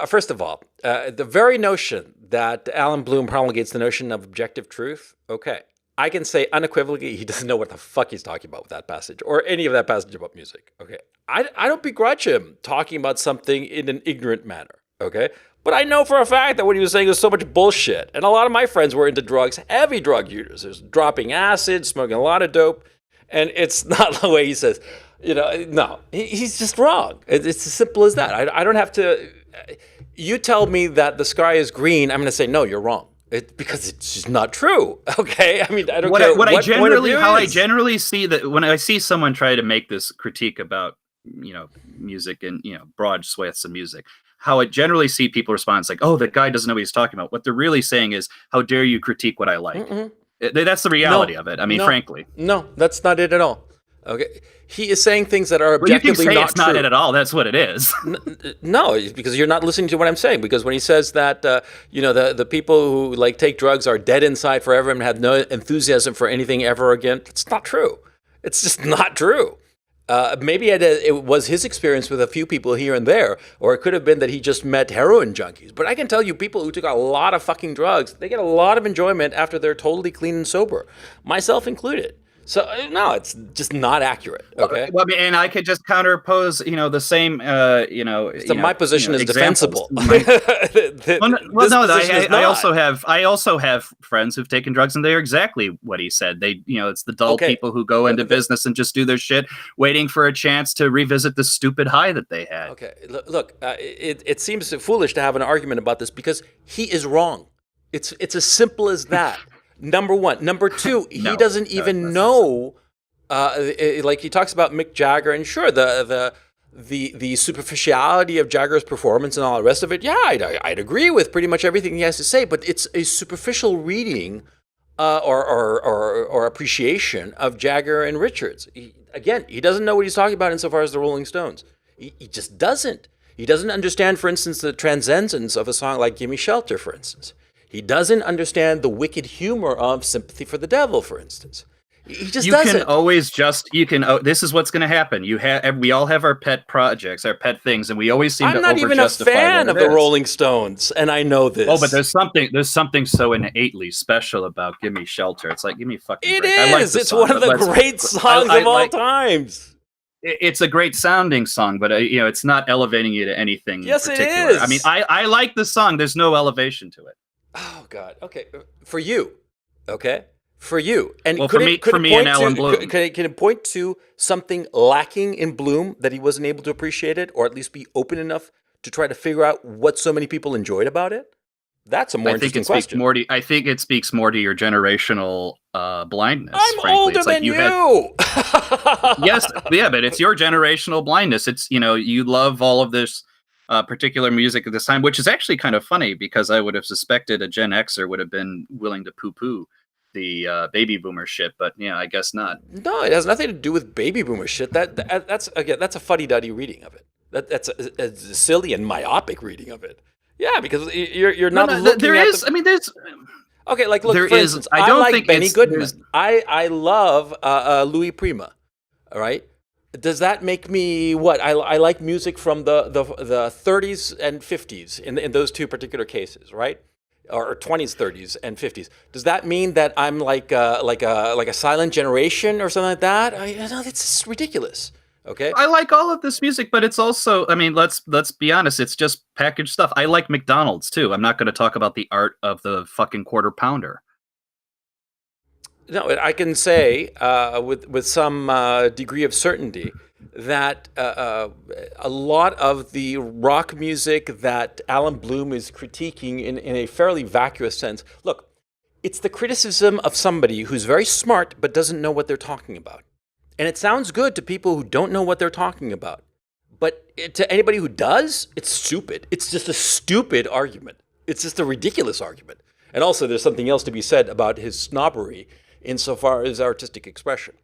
First of all, the very notion that Allan Bloom promulgates the notion of objective truth. Okay, I can say unequivocally he doesn't know what the fuck he's talking about with that passage or any of that passage about music. Okay, I don't begrudge him talking about something in an ignorant manner. Okay. But I know for a fact that what he was saying was so much bullshit. And a lot of my friends were into drugs, heavy drug users. There's dropping acid, smoking a lot of dope. And it's not the way he says, no, he's just wrong. It's as simple as that. I don't have to, you tell me that the sky is green, I'm going to say, no, you're wrong. Because it's just not true. Okay. I mean, I don't care how I generally see that when I see someone try to make this critique about, music and, broad swaths of music, how I generally see people respond is like, oh, that guy doesn't know what he's talking about. What they're really saying is, how dare you critique what I like? That's the reality of it. I mean, frankly. No, that's not it at all. Okay. He is saying things that are objectively not it's true. Not it at all. That's what it is. No, because you're not listening to what I'm saying. Because when he says that, the people who take drugs are dead inside forever and have no enthusiasm for anything ever again, it's not true. It's just not true. Maybe it was his experience with a few people here and there, or it could have been that he just met heroin junkies. But I can tell you, people who took a lot of fucking drugs, they get a lot of enjoyment after they're totally clean and sober, myself included. So no, it's just not accurate. Okay. Well, I mean, and I could just counterpose, the same, So my position is defensible. I also have friends who've taken drugs, and they're exactly what he said. They, it's the dull people who go into business and just do their shit, waiting for a chance to revisit the stupid high that they had. Okay. Look, it seems foolish to have an argument about this because he is wrong. It's as simple as that. Number one. Number two, he doesn't even know. Like he talks about Mick Jagger, and sure, the the superficiality of Jagger's performance and all the rest of it, yeah, I'd agree with pretty much everything he has to say. But it's a superficial reading or appreciation of Jagger and Richards. He doesn't know what he's talking about insofar as the Rolling Stones. He just doesn't. He doesn't understand, for instance, the transcendence of a song like "Gimme Shelter," for instance. He doesn't understand the wicked humor of "Sympathy for the Devil," for instance. He just doesn't. This is what's going to happen. We all have our pet projects, our pet things, and we always seem to over-justify. I'm not even a fan of the Rolling Stones, and I know this. Oh, but there's something so innately special about "Gimme Shelter." It's like, give me a fucking break. It is. It's one of the great songs of all times. It's a great sounding song, but it's not elevating you to anything. Yes, particular. It is. I mean, I like the song. There's no elevation to it. Oh God. Okay, for you. Okay. For you, and well, for me and Allan Bloom, can it point to something lacking in Bloom that he wasn't able to appreciate it, or at least be open enough to try to figure out what so many people enjoyed about it? That's a more interesting question. I think it speaks more to your generational blindness. I'm frankly. Older than you. Yes, yeah, but it's your generational blindness. It's you love all of this particular music at this time, which is actually kind of funny because I would have suspected a Gen Xer would have been willing to poo-poo the baby boomer shit, but I guess not. No, it has nothing to do with baby boomer shit. That's a fuddy-duddy reading of it. That's a silly and myopic reading of it. Yeah, because you're not looking there at is. I mean, there's. Okay, like look. For instance, I don't like Benny Goodman. I love Louis Prima. All right. Does that make me what? I like music from the 30s and 50s in those two particular cases, right? Or 20s, 30s, and 50s. Does that mean that I'm like a silent generation or something like that? It's just ridiculous. Okay. I like all of this music, but it's also, I mean, let's be honest, it's just packaged stuff. I like McDonald's too. I'm not going to talk about the art of the fucking quarter pounder. No, I can say with some degree of certainty that a lot of the rock music that Allan Bloom is critiquing in a fairly vacuous sense, look, it's the criticism of somebody who's very smart but doesn't know what they're talking about. And it sounds good to people who don't know what they're talking about. But to anybody who does, it's stupid. It's just a stupid argument. It's just a ridiculous argument. And also there's something else to be said about his snobbery insofar as artistic expression.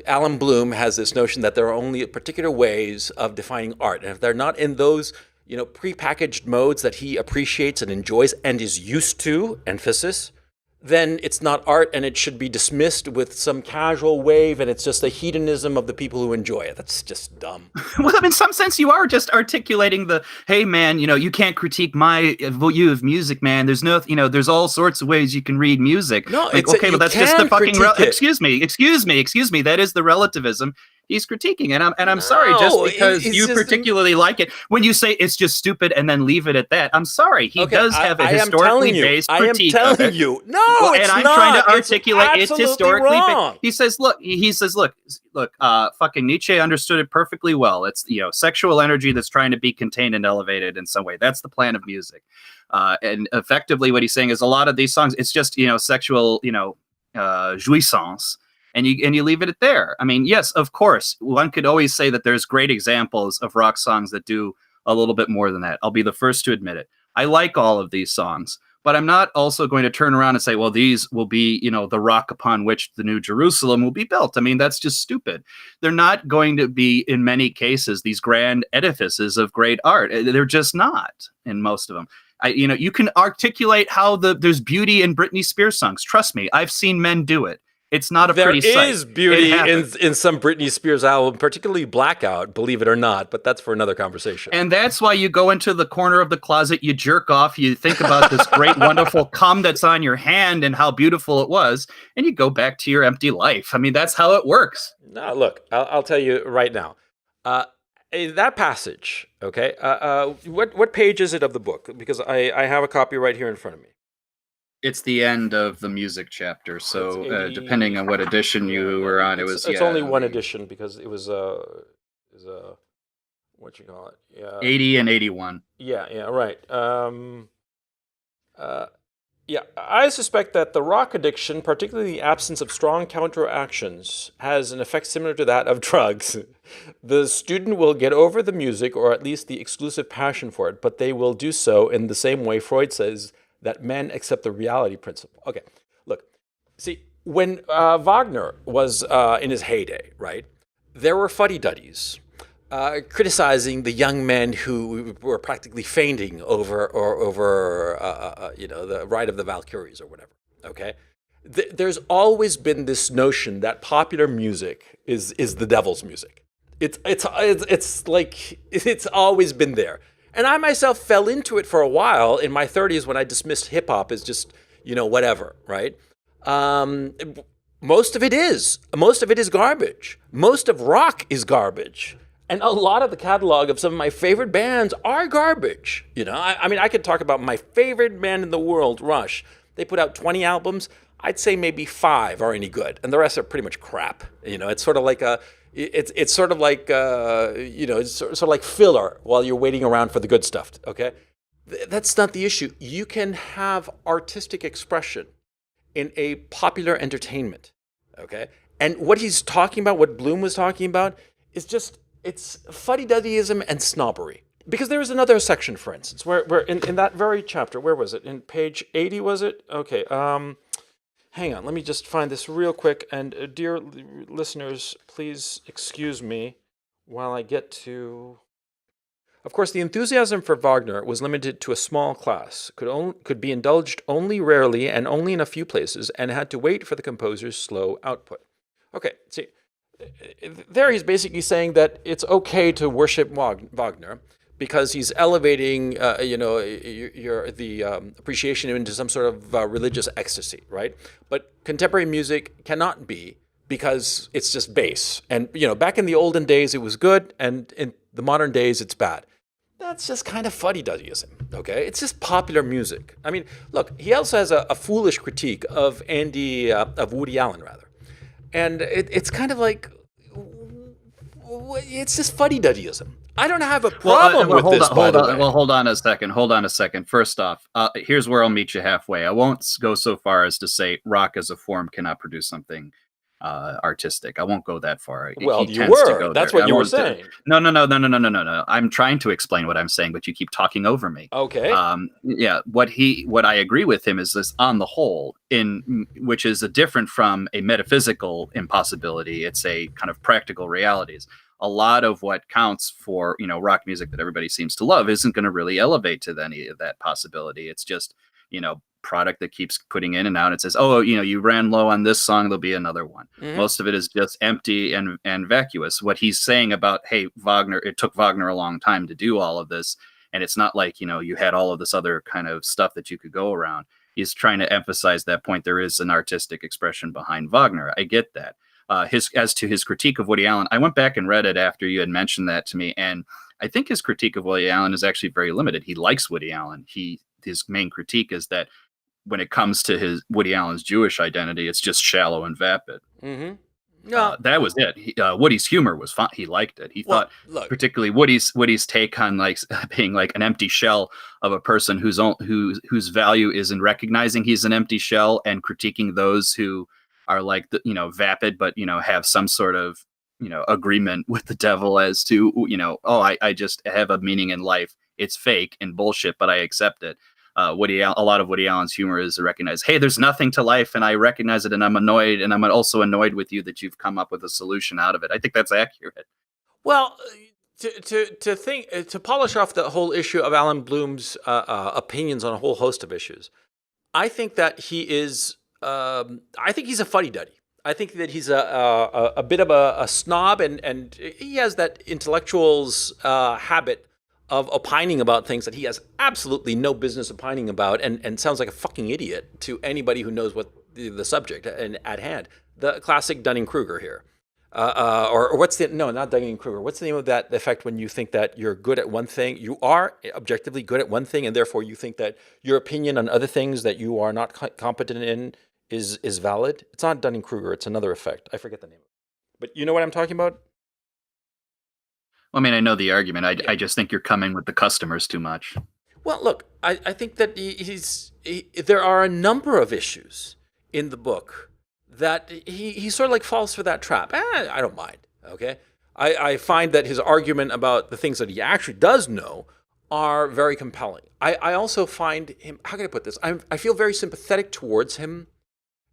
Allan Bloom has this notion that there are only particular ways of defining art. And if they're not in those, prepackaged modes that he appreciates and enjoys and is used to, emphasis, then it's not art and it should be dismissed with some casual wave and it's just the hedonism of the people who enjoy it. That's just dumb. Well, in some sense, you are just articulating hey, man, you can't critique my view of music, man. There's no, there's all sorts of ways you can read music. No, okay, but that's just the fucking, excuse me. That is the relativism he's critiquing, and I'm sorry, just because you particularly like it. When you say it's just stupid and then leave it at that, I'm sorry. He does have a historically based critique of it. I am telling you, no, it's I'm not. Trying to articulate it's historically wrong. He says, look, fucking Nietzsche understood it perfectly well. It's sexual energy that's trying to be contained and elevated in some way. That's the plan of music, and effectively, what he's saying is a lot of these songs, it's just sexual, jouissance. And you leave it at there. I mean, yes, of course, one could always say that there's great examples of rock songs that do a little bit more than that. I'll be the first to admit it. I like all of these songs, but I'm not also going to turn around and say, well, these will be, the rock upon which the New Jerusalem will be built. I mean, that's just stupid. They're not going to be, in many cases, these grand edifices of great art. They're just not in most of them. You can articulate how there's beauty in Britney Spears songs. Trust me, I've seen men do it. It's not a pretty sight. There is beauty in some Britney Spears album, particularly Blackout, believe it or not, but that's for another conversation. And that's why you go into the corner of the closet, you jerk off, you think about this great, wonderful cum that's on your hand and how beautiful it was, and you go back to your empty life. I mean, that's how it works. No, look, I'll tell you right now. In that passage, okay, what page is it of the book? Because I have a copy right here in front of me. It's the end of the music chapter, so depending on what edition you were on, it's only one edition because it was what you call it? 80 and 81. Yeah, right. Yeah, I suspect that the rock addiction, particularly the absence of strong counteractions, has an effect similar to that of drugs. The student will get over the music, or at least the exclusive passion for it, but they will do so in the same way Freud says that men accept the reality principle. Okay, look, see, when Wagner was in his heyday, right, there were fuddy-duddies criticizing the young men who were practically fainting over the Ride of the Valkyries or whatever. Okay, there's always been this notion that popular music is the devil's music. It's like it's always been there, and I myself fell into it for a while in my 30s when I dismissed hip hop as just whatever, right? Um, Most of it is. Most of it is garbage. Most of rock is garbage. And a lot of the catalog of some of my favorite bands are garbage. I mean, I could talk about my favorite band in the world, Rush. They put out 20 albums. I'd say maybe 5 are any good, and the rest are pretty much crap. It's sort of like it's sort of like it's sort of like filler while you're waiting around for the good stuff. Okay, that's not the issue. You can have artistic expression in a popular entertainment, okay? And what he's talking about, what Bloom was talking about, is just, it's fuddy-duddyism and snobbery. Because there is another section, for instance, where in that very chapter, where was it? In page 80, was it? Okay, hang on, let me just find this real quick. And dear listeners, please excuse me while I get to... Of course, the enthusiasm for Wagner was limited to a small class, could be indulged only rarely and only in a few places, and had to wait for the composer's slow output. Okay, see, there he's basically saying that it's okay to worship Wagner because he's elevating, the appreciation into some sort of religious ecstasy, right? But contemporary music cannot be because it's just bass. And, back in the olden days, it was good, and in the modern days, it's bad. That's just kind of fuddy-duddyism, okay? It's just popular music. I mean, look, he also has a foolish critique of Woody Allen, rather. And it's kind of like, it's just fuddy-duddyism. I don't have a problem with this, by the way. Well, hold on a second. First off, here's where I'll meet you halfway. I won't go so far as to say rock as a form cannot produce something artistic. I won't go that far. Well, you were. That's what you were saying. No. I'm trying to explain what I'm saying, but you keep talking over me. Okay. Yeah. What I agree with him is this: on the whole, which is different from a metaphysical impossibility. It's a kind of practical realities. A lot of what counts for rock music that everybody seems to love isn't going to really elevate to any of that possibility. It's just product that keeps putting in and out. It says, oh, you ran low on this song, there'll be another one. Mm-hmm. Most of it is just empty and vacuous. What he's saying about, hey, Wagner, it took Wagner a long time to do all of this, and it's not like you had all of this other kind of stuff that you could go around. He's trying to emphasize that point. There is an artistic expression behind Wagner. I get that. As to his critique of Woody Allen, I went back and read it after you had mentioned that to me, and I think his critique of Woody Allen is actually very limited. He likes Woody Allen. His main critique is that when it comes to his Woody Allen's Jewish identity, it's just shallow and vapid. Mm-hmm. No, that was it. Woody's humor was fun. He liked it. He thought, particularly Woody's take on like being like an empty shell of a person whose value is in recognizing he's an empty shell and critiquing those who are like vapid, but have some sort of agreement with the devil as to I just have a meaning in life. It's fake and bullshit, but I accept it. A lot of Woody Allen's humor is to recognize, hey, there's nothing to life, and I recognize it, and I'm annoyed, and I'm also annoyed with you that you've come up with a solution out of it. I think that's accurate. Well, to polish off the whole issue of Allan Bloom's opinions on a whole host of issues, I think that he is. I think he's a fuddy-duddy. I think that he's a bit of a snob, and he has that intellectual's habit of opining about things that he has absolutely no business opining about, and sounds like a fucking idiot to anybody who knows what the subject at hand. The classic Dunning-Kruger here. Or what's not Dunning-Kruger. What's the name of that effect when you think that you're good at one thing? You are objectively good at one thing, and therefore you think that your opinion on other things that you are not competent in is valid. It's not Dunning-Kruger. It's another effect. I forget the name. But you know what I'm talking about? Well, I mean, I know the argument. I just think you're coming with the customers too much. Well, look, I think that there are a number of issues in the book that he sort of like falls for that trap. I don't mind. Okay. I find that his argument about the things that he actually does know are very compelling. I also find him, how can I put this? I feel very sympathetic towards him.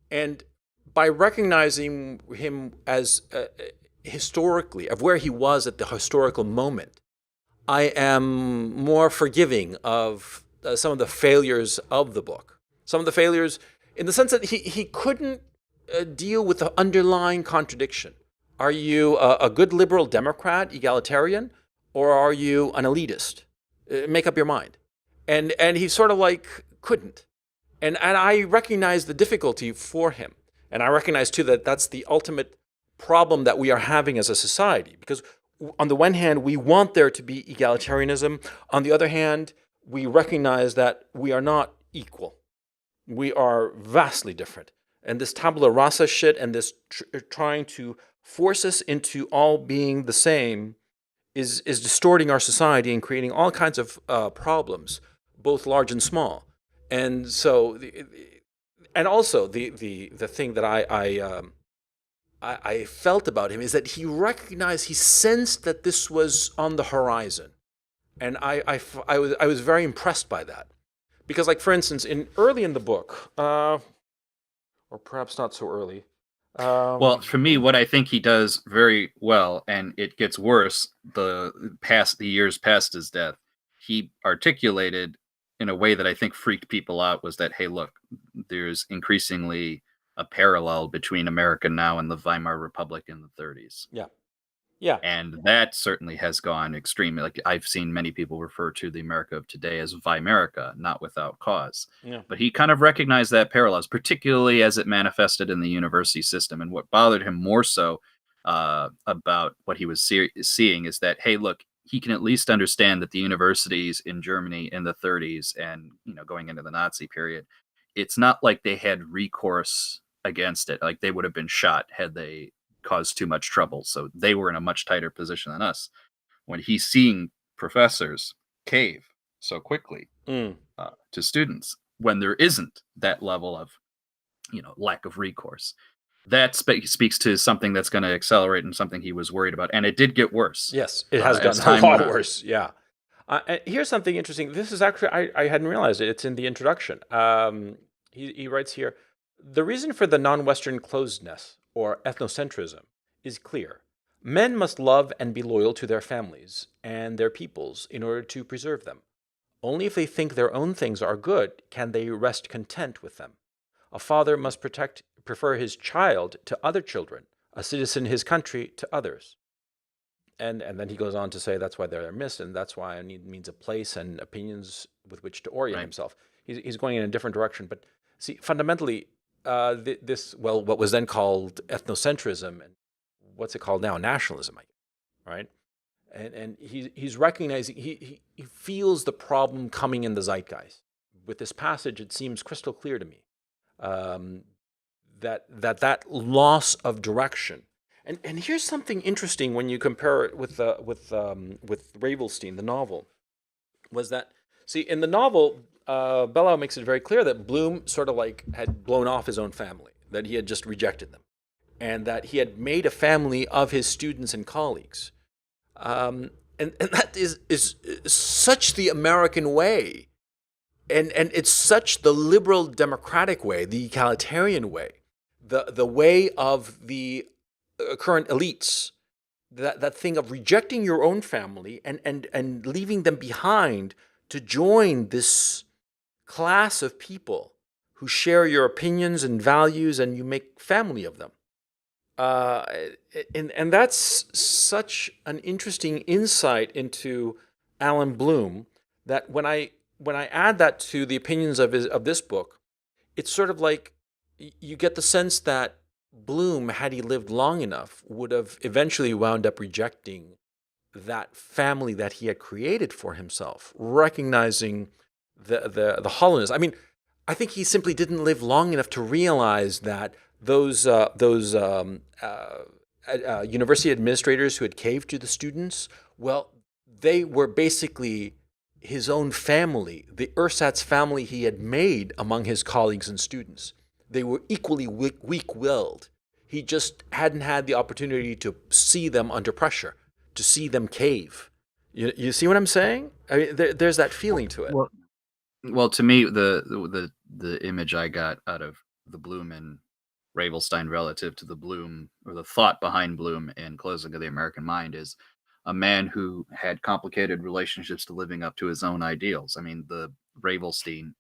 And by recognizing him as historically, of where he was at the historical moment, I am more forgiving of some of the failures of the book. Some of the failures in the sense that he couldn't deal with the underlying contradiction. Are you a good liberal Democrat, egalitarian, or are you an elitist? Make up your mind. And he sort of like couldn't. And I recognize the difficulty for him. And I recognize too that that's the ultimate problem that we are having as a society. Because on the one hand, we want there to be egalitarianism. On the other hand, we recognize that we are not equal. We are vastly different. And this tabula rasa shit and this trying to force us into all being the same is distorting our society and creating all kinds of problems, both large and small. And so, and also the thing that I felt about him is that he recognized, he sensed that this was on the horizon, and I was very impressed by that, because, like, for instance, early in the book, or perhaps not so early. Well, for me, what I think he does very well, and it gets worse the years past his death, he articulated in a way that I think freaked people out, was that, hey, look, there's increasingly a parallel between America now and the Weimar Republic in the 30s. Yeah. Yeah. And that certainly has gone extreme. Like, I've seen many people refer to the America of today as Weimerica, not without cause. Yeah. But he kind of recognized that parallels, particularly as it manifested in the university system. And what bothered him more so about what he was seeing is that, hey, look, he can at least understand that the universities in Germany in the 30s and, going into the Nazi period, it's not like they had recourse against it. Like, they would have been shot had they caused too much trouble. So they were in a much tighter position than us. When he's seeing professors cave so quickly to students, when there isn't that level of, lack of recourse, that speaks to something that's going to accelerate and something he was worried about. And it did get worse. Yes, it has gotten a lot worse. Yeah. Here's something interesting. This is actually, I hadn't realized it. It's in the introduction. He writes here, the reason for the non-Western closedness, or ethnocentrism, is clear. Men must love and be loyal to their families and their peoples in order to preserve them. Only if they think their own things are good can they rest content with them. A father must prefer his child to other children, a citizen his country to others. And then he goes on to say that's why they're missed, and that's why it means a place and opinions with which to orient himself. He's going in a different direction. But see, fundamentally, what was then called ethnocentrism, and what's it called now? Nationalism, right? And he's recognizing, he feels the problem coming in the zeitgeist. With this passage, it seems crystal clear to me that loss of direction. And here's something interesting when you compare it with Ravelstein, the novel, was that, see, in the novel, Bellow makes it very clear that Bloom sort of like had blown off his own family, that he had just rejected them, and that he had made a family of his students and colleagues. And that is such the American way, and it's such the liberal democratic way, the egalitarian way, the way of the current elites, that thing of rejecting your own family and leaving them behind to join this class of people who share your opinions and values, and you make family of them. And that's such an interesting insight into Allan Bloom, that when I add that to the opinions of this book, it's sort of like you get the sense that Bloom, had he lived long enough, would have eventually wound up rejecting that family that he had created for himself, recognizing the hollowness. I mean, I think he simply didn't live long enough to realize that those university administrators who had caved to the students, well, they were basically his own family, the ersatz family he had made among his colleagues and students. They were equally weak-willed. He just hadn't had the opportunity to see them under pressure, to see them cave. You see what I'm saying? I mean, there's that feeling to it. Well, to me, the image I got out of the Bloom and Ravelstein relative to the Bloom, or the thought behind Bloom in Closing of the American Mind, is a man who had complicated relationships to living up to his own ideals. I mean, the Ravelstein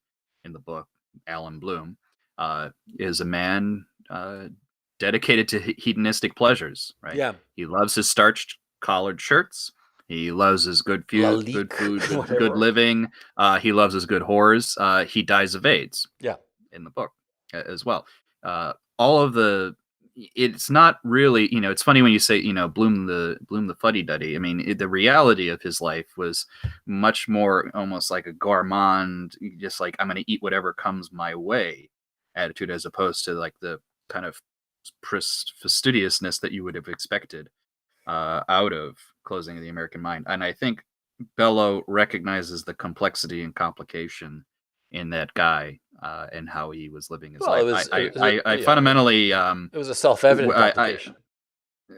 in the book, Allan Bloom, is a man dedicated to hedonistic pleasures, right? Yeah. He loves his starched collared shirts. He loves his good food, good living. He loves his good whores. He dies of AIDS. Yeah. In the book as well. All of it's not really, it's funny when you say, Bloom the fuddy-duddy. I mean, the reality of his life was much more almost like a gourmand, just like, I'm going to eat whatever comes my way attitude, as opposed to like the kind of fastidiousness that you would have expected out of Closing of the American Mind. And I think Bellow recognizes the complexity and complication in that guy and how he was living his life. I fundamentally... it was a self-evident complication.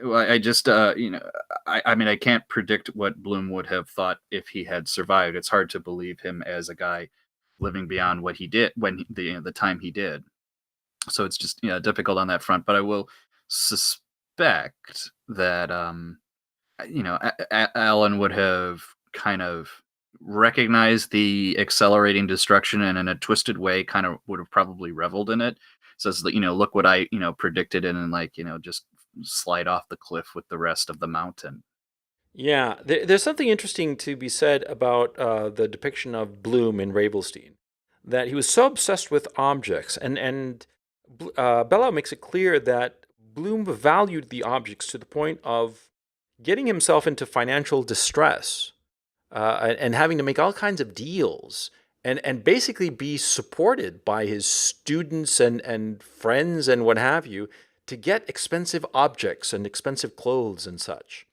I just, I mean, I can't predict what Bloom would have thought if he had survived. It's hard to believe him as a guy living beyond what he did when the time he did. So it's just difficult on that front. But I will suspect that Allan would have kind of recognized the accelerating destruction, and in a twisted way kind of would have probably reveled in it. Says that, look what I predicted, and like, just slide off the cliff with the rest of the mountain. Yeah, there's something interesting to be said about the depiction of Bloom in Ravelstein, that he was so obsessed with objects, and Bellow makes it clear that Bloom valued the objects to the point of getting himself into financial distress and having to make all kinds of deals and basically be supported by his students and friends and what have you to get expensive objects and expensive clothes and such,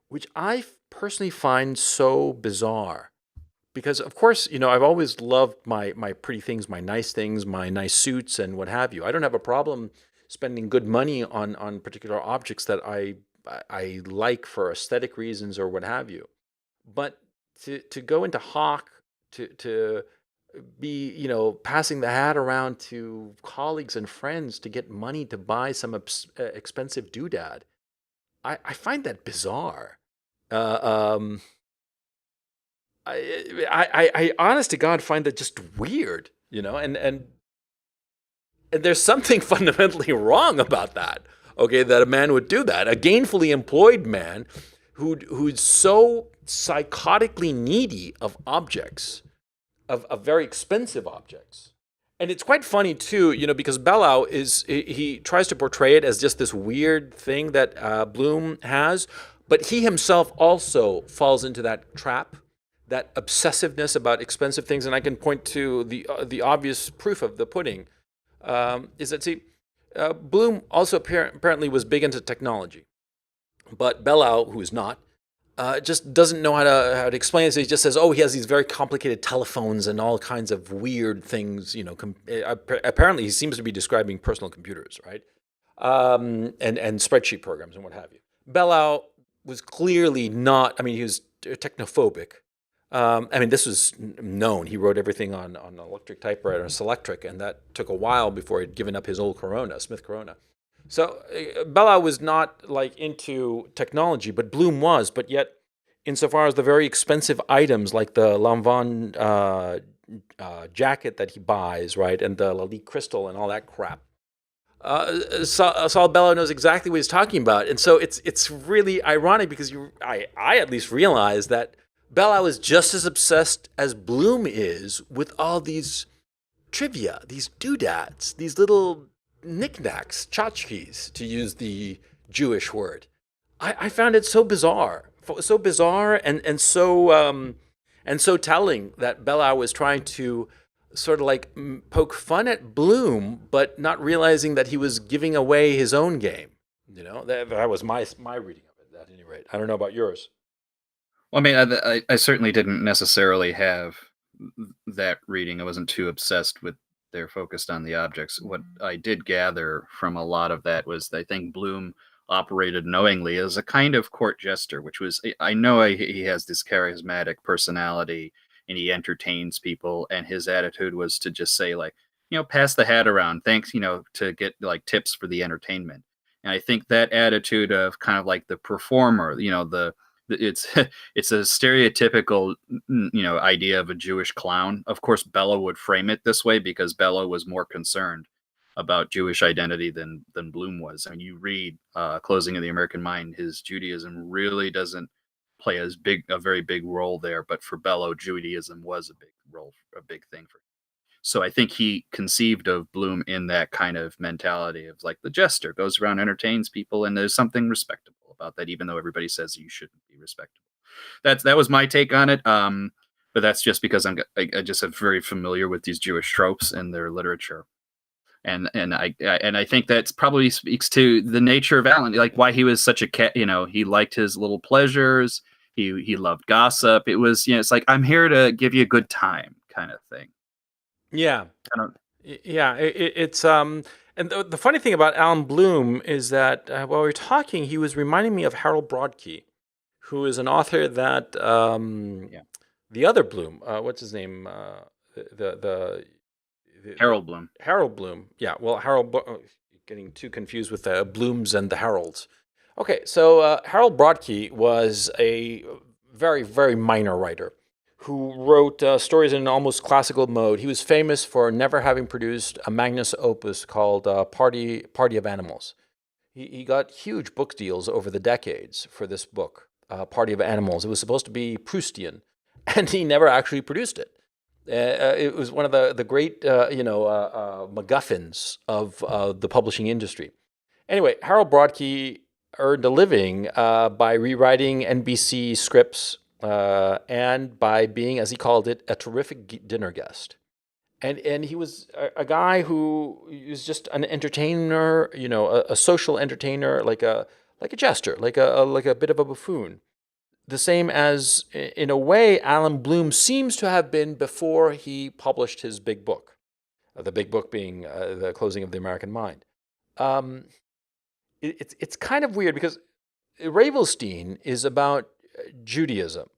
which I personally find so bizarre. Because, of course, I've always loved my pretty things, my nice suits and what have you. I don't have a problem spending good money on particular objects that I like for aesthetic reasons or what have you. But to go into hock, to be, passing the hat around to colleagues and friends to get money to buy some expensive doodad, I find that bizarre. I honest to God find that just weird, and there's something fundamentally wrong about that. Okay, that a man would do that. A gainfully employed man who's so psychotically needy of objects, of very expensive objects. And it's quite funny too, because Bellow he tries to portray it as just this weird thing that Bloom has, but he himself also falls into that trap, that obsessiveness about expensive things. And I can point to the obvious proof of the pudding, is that, Bloom also apparently was big into technology, but Bellow, who is not, just doesn't know how to explain it. So he just says, he has these very complicated telephones and all kinds of weird things. Apparently he seems to be describing personal computers, right? And spreadsheet programs and what have you. Bellow was clearly not. I mean, he was technophobic. This was known. He wrote everything on an electric typewriter, Selectric, and that took a while before he'd given up his old Smith Corona. So Bellow was not like into technology, but Bloom was. But yet, insofar as the very expensive items like the Lanvin jacket that he buys, right, and the Lalique crystal and all that crap, Saul Bellow knows exactly what he's talking about. And so it's really ironic because I at least realize that Bellow is just as obsessed as Bloom is with all these trivia, these doodads, these little knickknacks, tchotchkes, to use the Jewish word. I found it so bizarre and so telling that Bellow was trying to sort of like poke fun at Bloom, but not realizing that he was giving away his own game. That was my reading of it, at any rate. I don't know about yours. Well, I mean, I certainly didn't necessarily have that reading. I wasn't too obsessed with they're focused on the objects. What I did gather from a lot of that was I think Bloom operated knowingly as a kind of court jester, which was I know he has this charismatic personality and he entertains people, and his attitude was to just say like, pass the hat around, thanks, to get like tips for the entertainment. And I think that attitude of kind of like the performer, it's it's a stereotypical idea of a Jewish clown. Of course Bellow would frame it this way because Bellow was more concerned about Jewish identity than Bloom was. I mean, you read Closing of the American Mind, his Judaism really doesn't play a very big role there, but for Bellow, Judaism was a big thing for him. So I think he conceived of Bloom in that kind of mentality of like the jester goes around, entertains people, and there's something respectable about that, even though everybody says you shouldn't be respectable. That was my take on it. But that's just because I just am very familiar with these Jewish tropes and their literature, and I think that probably speaks to the nature of Allan, like why he was such a cat. He liked his little pleasures. He loved gossip. It was it's like I'm here to give you a good time kind of thing. Yeah. I don't. Yeah, it's and the funny thing about Alan Bloom is that while we were talking, he was reminding me of Harold Broadkey, who is an author that Yeah. the other Bloom, what's his name, the Harold Bloom. Harold Bloom. Yeah, well, getting too confused with the Blooms and the Harolds. Okay, so Harold Broadkey was a very, very minor writer who wrote stories in an almost classical mode. He was famous for never having produced a magnus opus called Party of Animals. He got huge book deals over the decades for this book, Party of Animals. It was supposed to be Proustian, and he never actually produced it. It was one of the great, MacGuffins of the publishing industry. Anyway, Harold Broadkey earned a living by rewriting NBC scripts and by being, as he called it, a terrific dinner guest. And he was a guy who was just an entertainer, a social entertainer, like a jester, like a bit of a buffoon. The same as, in a way, Alan Bloom seems to have been before he published his big book. The big book being The Closing of the American Mind. Um, it's kind of weird because Ravelstein is about Judaism.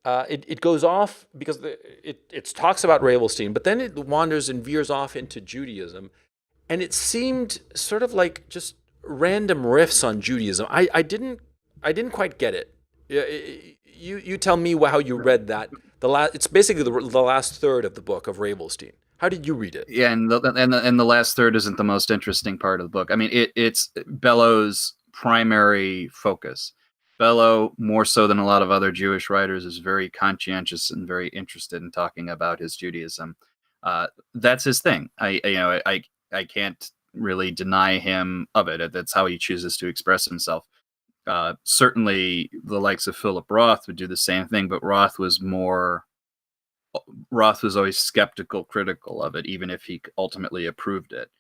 It goes off because it talks about Ravelstein, but then it wanders and veers off into Judaism, and it seemed sort of like just random riffs on Judaism. I didn't quite get it. You tell me how you read that. It's basically the last third of the book of Ravelstein. How did you read it? Yeah, and the last third isn't the most interesting part of the book. I mean, it's Bellow's primary focus. Bellow, more so than a lot of other Jewish writers, is very conscientious and very interested in talking about his Judaism. That's his thing. I can't really deny him of it. That's how he chooses to express himself. Certainly, the likes of Philip Roth would do the same thing, but Roth was always skeptical, critical of it, even if he ultimately approved it.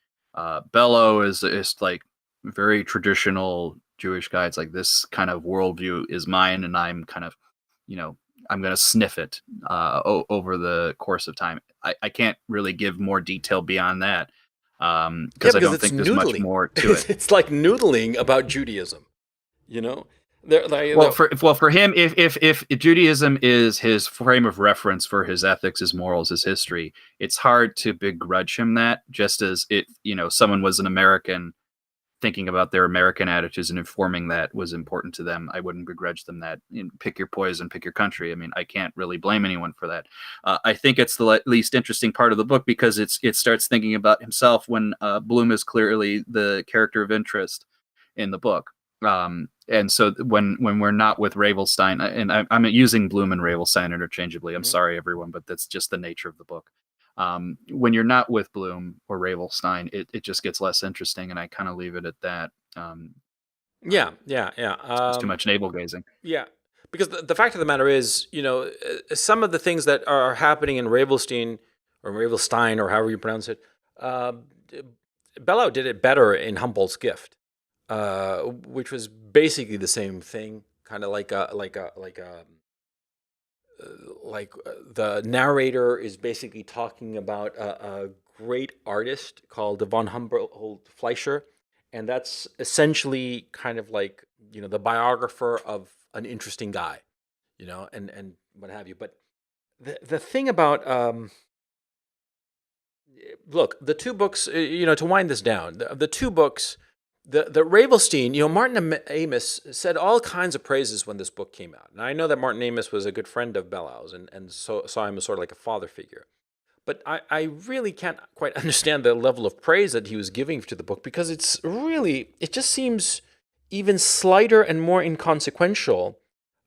Bellow is like very traditional Jewish guy. It's like this kind of worldview is mine, and I'm kind of, I'm going to sniff it over the course of time. I can't really give more detail beyond that because I don't think there's much more to it. It's like noodling about Judaism, you know. For him, if Judaism is his frame of reference for his ethics, his morals, his history, it's hard to begrudge him that. Just as someone was an American thinking about their American attitudes and informing that was important to them, I wouldn't begrudge them that. Pick your poison, pick your country. I mean, I can't really blame anyone for that. I think it's the least interesting part of the book because it starts thinking about himself when Bloom is clearly the character of interest in the book. And so when we're not with Ravelstein, and I'm using Bloom and Ravelstein interchangeably, I'm sorry everyone, but that's just the nature of the book. When you're not with Bloom or Ravelstein, it just gets less interesting, and I kind of leave it at that. Yeah. It's too much navel gazing. Yeah, because the fact of the matter is, some of the things that are happening in Ravelstein or Ravelstein or however you pronounce it, Bellow did it better in Humboldt's Gift. Which was basically the same thing, kind of like a the narrator is basically talking about a great artist called von Humboldt Fleischer, and that's essentially kind of like, the biographer of an interesting guy, and what have you. But the thing about look, the two books, to wind this down, the two books, the Ravelstein, Martin Amis said all kinds of praises when this book came out. And I know that Martin Amis was a good friend of Bellow's and so saw him as sort of like a father figure. But I really can't quite understand the level of praise that he was giving to the book, because it just seems even slighter and more inconsequential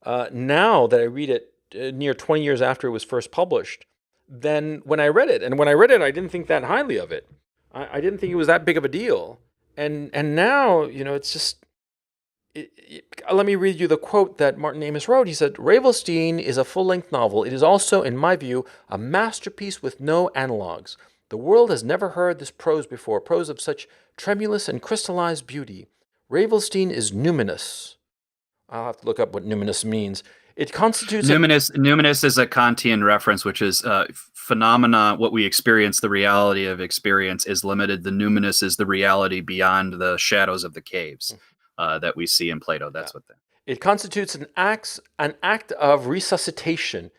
now that I read it near 20 years after it was first published than when I read it. And when I read it, I didn't think that highly of it. I didn't think it was that big of a deal. And now, it's just, let me read you the quote that Martin Amis wrote. He said, "Ravelstein is a full-length novel. It is also, in my view, a masterpiece with no analogues. The world has never heard this prose before, prose of such tremulous and crystallized beauty. Ravelstein is numinous." I'll have to look up what numinous means. It constitutes numinous is a Kantian reference, which is phenomena. What we experience, the reality of experience, is limited. The numinous is the reality beyond the shadows of the caves that we see in Plato. That's what that. It constitutes an act of resuscitation.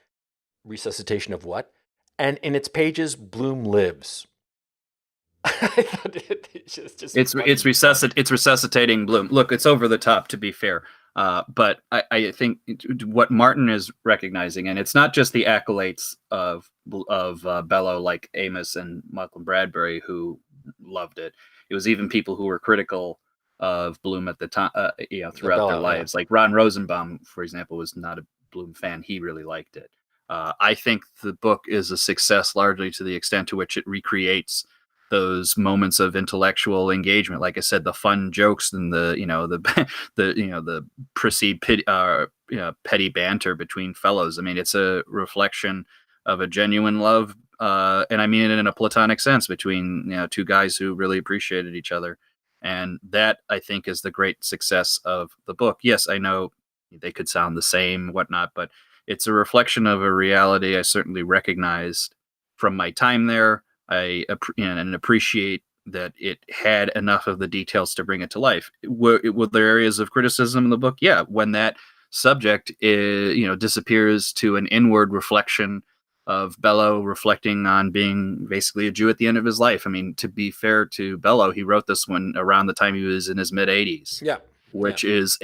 Resuscitation of what? And in its pages, Bloom lives. I thought it's resuscitating Bloom. Look, it's over the top, to be fair. But I think what Martin is recognizing, and it's not just the accolades of Bellow like Amos and Malcolm Bradbury who loved it. It was even people who were critical of Bloom at the time, throughout their lives. Like Ron Rosenbaum, for example, was not a Bloom fan. He really liked it. I think the book is a success largely to the extent to which it recreates those moments of intellectual engagement. Like I said, the fun jokes and the perceived petty banter between fellows. I mean, it's a reflection of a genuine love, and I mean it in a platonic sense, between two guys who really appreciated each other. And that, I think, is the great success of the book. Yes, I know they could sound the same, whatnot, but it's a reflection of a reality I certainly recognized from my time there. I appreciate that it had enough of the details to bring it to life. Were there areas of criticism in the book? Yeah, when that subject disappears to an inward reflection of Bellow reflecting on being basically a Jew at the end of his life. I mean, to be fair to Bellow, he wrote this one around the time he was in his mid-80s. Yeah. Which is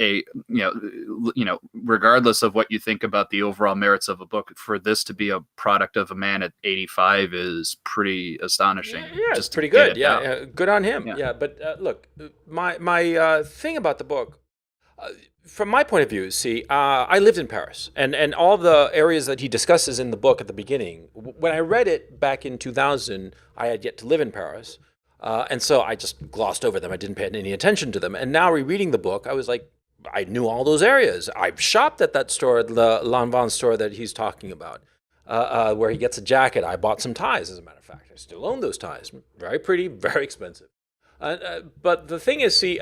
regardless of what you think about the overall merits of a book, for this to be a product of a man at 85 is pretty astonishing. Yeah, it's pretty good. Yeah, good on him. Yeah, but look, my thing about the book, from my point of view, I lived in Paris, and all the areas that he discusses in the book at the beginning, when I read it back in 2000, I had yet to live in Paris. And so I just glossed over them. I didn't pay any attention to them. And now rereading the book, I was like, I knew all those areas. I've shopped at that store, the Lanvin store that he's talking about, where he gets a jacket. I bought some ties, as a matter of fact. I still own those ties. Very pretty, very expensive. But the thing is, he's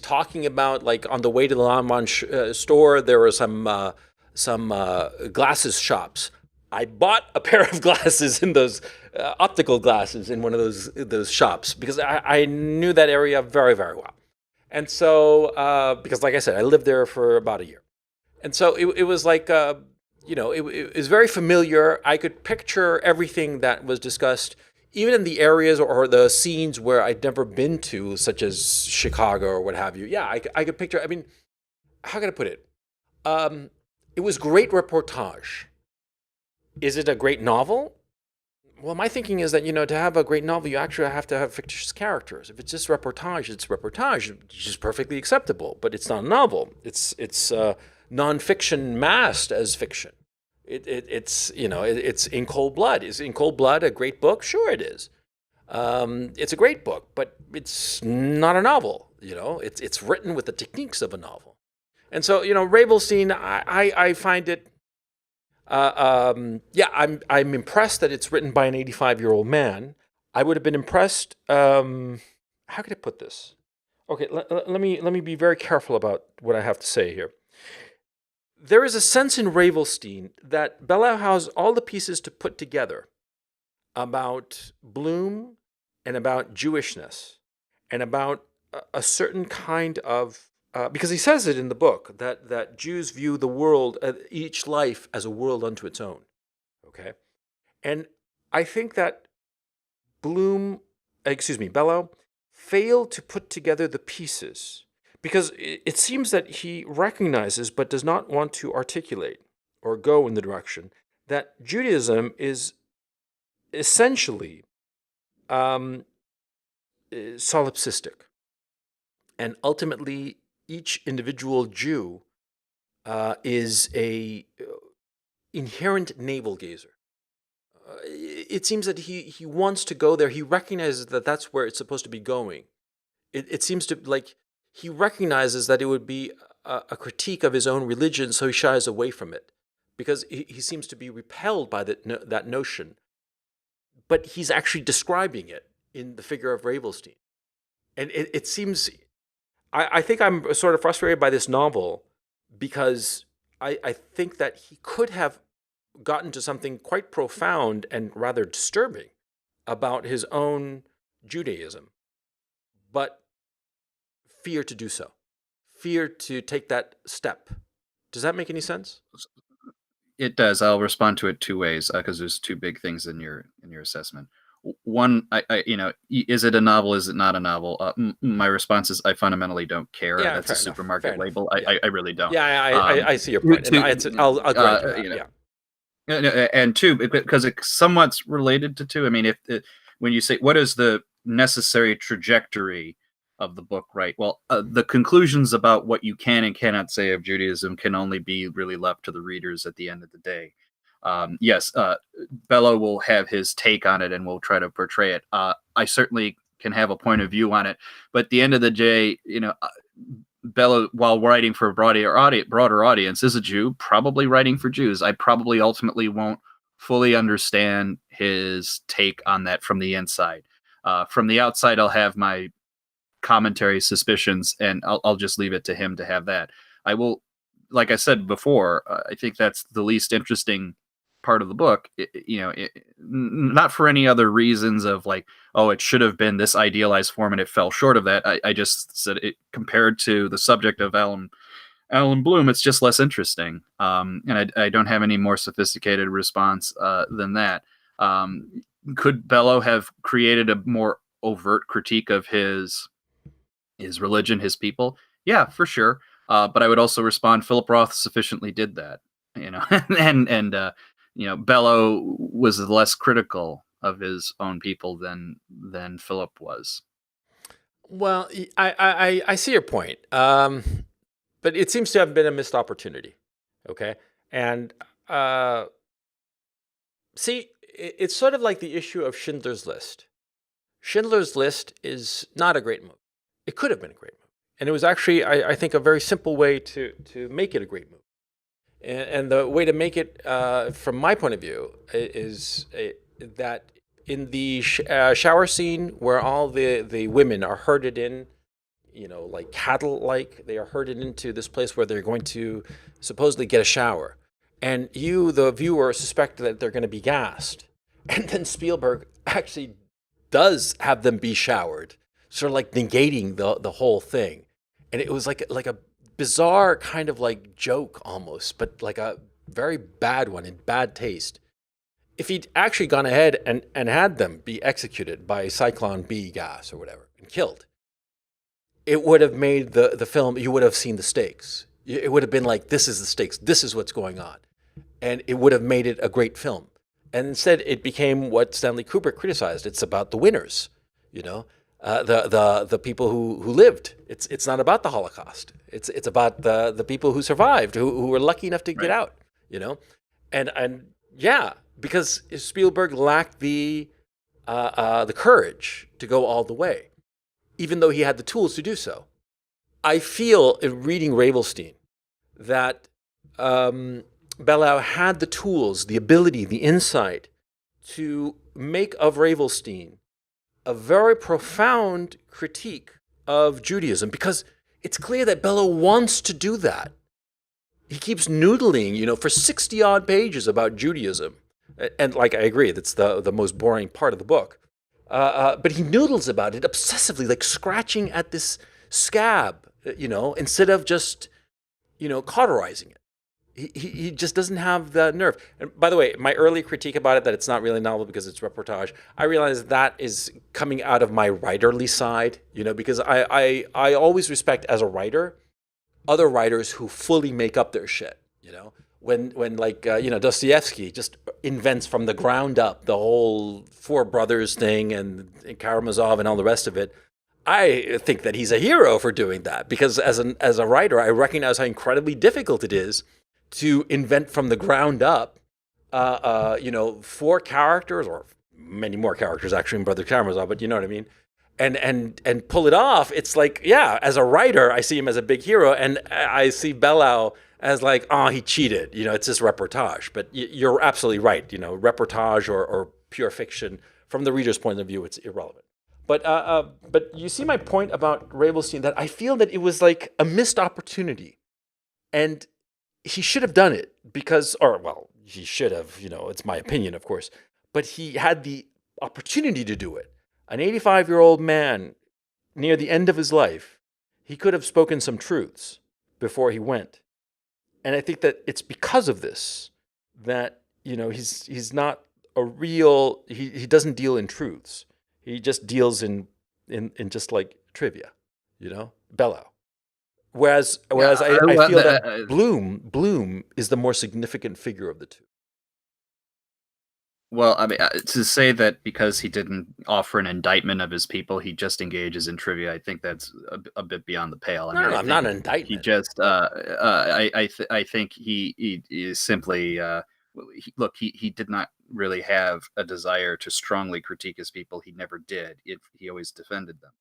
talking about, like, on the way to the Lanvin store, there were some glasses shops. I bought a pair of glasses in those optical glasses in one of those shops, because I knew that area very, very well. And so, because like I said, I lived there for about a year. And so it was like, it was very familiar. I could picture everything that was discussed, even in the areas or the scenes where I'd never been to, such as Chicago or what have you. Yeah, I could picture, I mean, how can I put it? It was great reportage. Is it a great novel? Well, my thinking is that, to have a great novel, you actually have to have fictitious characters. If it's just reportage, it's reportage, which is perfectly acceptable, but it's not a novel. It's nonfiction masked as fiction. It's In Cold Blood. Is In Cold Blood a great book? Sure it is. It's a great book, but it's not a novel. It's written with the techniques of a novel. And so, Ravelstein, I find it, I'm impressed that it's written by an 85-year-old man. I would have been impressed. How could I put this? Okay, let me be very careful about what I have to say here. there is a sense in Ravelstein that Bellow has all the pieces to put together about Bloom and about Jewishness and about a certain kind of, because he says it in the book, that Jews view the world, each life, as a world unto its own. Okay? And I think that Bellow failed to put together the pieces because it seems that he recognizes but does not want to articulate or go in the direction that Judaism is essentially solipsistic. And ultimately, each individual Jew is a inherent navel gazer. It seems that he wants to go there. He recognizes that that's where it's supposed to be going. It seems to, like, he recognizes that it would be a critique of his own religion, so he shies away from it because he seems to be repelled by that notion. But he's actually describing it in the figure of Ravelstein. And it seems, I think I'm sort of frustrated by this novel because I think that he could have gotten to something quite profound and rather disturbing about his own Judaism, but fear to do so, fear to take that step. Does that make any sense? It does. I'll respond to it two ways because there's two big things in your assessment. One, is it a novel? Is it not a novel? My response is I fundamentally don't care. Yeah, that's a supermarket label. I really don't. Yeah, I see your point. I'll grant you that. Yeah. And two, because it's somewhat related to two. I mean, when you say what is the necessary trajectory of the book, right? Well, the conclusions about what you can and cannot say of Judaism can only be really left to the readers at the end of the day. Yes, Bellow will have his take on it and will try to portray it. I certainly can have a point of view on it, but at the end of the day, Bellow, while writing for a broader audience, is a Jew, probably writing for Jews. I probably ultimately won't fully understand his take on that from the inside. From the outside, I'll have my commentary, suspicions, and I'll just leave it to him to have that. I will, like I said before, I think that's the least interesting part of the book. Not for any other reasons of like, oh, it should have been this idealized form and it fell short of that. I just said it compared to the subject of Allan Bloom, it's just less interesting. And I don't have any more sophisticated response than that. Could Bellow have created a more overt critique of his religion, his people? Yeah, for sure. But I would also respond, Philip Roth sufficiently did that, and Bellow was less critical of his own people than Philip was. Well, I see your point, but it seems to have been a missed opportunity. Okay, and see, it's sort of like the issue of Schindler's List. Schindler's List is not a great movie. It could have been a great movie, and it was actually, I think, a very simple way to make it a great movie. And the way to make it, from my point of view, is that in the shower scene where all the women are herded in, like cattle, like they are herded into this place where they're going to supposedly get a shower. And you, the viewer, suspect that they're going to be gassed. And then Spielberg actually does have them be showered, sort of like negating the whole thing. And it was like a bizarre kind of like joke almost, but like a very bad one in bad taste. If he'd actually gone ahead and had them be executed by Cyclone B gas or whatever and killed, it would have made the film, you would have seen the stakes. It would have been like, this is the stakes, this is what's going on. And it would have made it a great film. And instead it became what Stanley Kubrick criticized. It's about the winners, the people who lived. It's not about the Holocaust. It's about the people who survived, who were lucky enough to get out, and yeah, because Spielberg lacked the courage to go all the way, even though he had the tools to do so. I feel in reading Ravelstein that Bellow had the tools, the ability, the insight to make of Ravelstein a very profound critique of Judaism, because it's clear that Bellow wants to do that. he keeps noodling, for 60 odd pages about Judaism. And like, I agree, that's the most boring part of the book. But he noodles about it obsessively, like scratching at this scab, instead of just, cauterizing it. He just doesn't have the nerve. And by the way, my early critique about it, that it's not really a novel because it's reportage, I realize that is coming out of my writerly side, because I always respect, as a writer, other writers who fully make up their shit, when like, Dostoevsky just invents from the ground up the whole Four Brothers thing and Karamazov and all the rest of it. I think that he's a hero for doing that, because as a writer, I recognize how incredibly difficult it is to invent from the ground up, 4 characters, or many more characters actually in Brother Karamazov, but you know what I mean, and pull it off. It's like, yeah, as a writer, I see him as a big hero, and I see Bellow as like, oh, he cheated. It's just reportage. But you're absolutely right. Reportage or pure fiction, from the reader's point of view, it's irrelevant. But you see my point about Rabelstein, that I feel that it was like a missed opportunity, and he should have done it he should have, it's my opinion, of course, but he had the opportunity to do it. An 85-year-old man near the end of his life, he could have spoken some truths before he went. And I think that it's because of this that, he's not a real, he doesn't deal in truths. He just deals in just like trivia, Bellow. Whereas I feel that Bloom is the more significant figure of the two. Well, I mean, to say that because he didn't offer an indictment of his people, he just engages in trivia, I think that's a bit beyond the pale. I'm not an indictment. He just, I think he is simply, he did not really have a desire to strongly critique his people. He never did. He always defended them.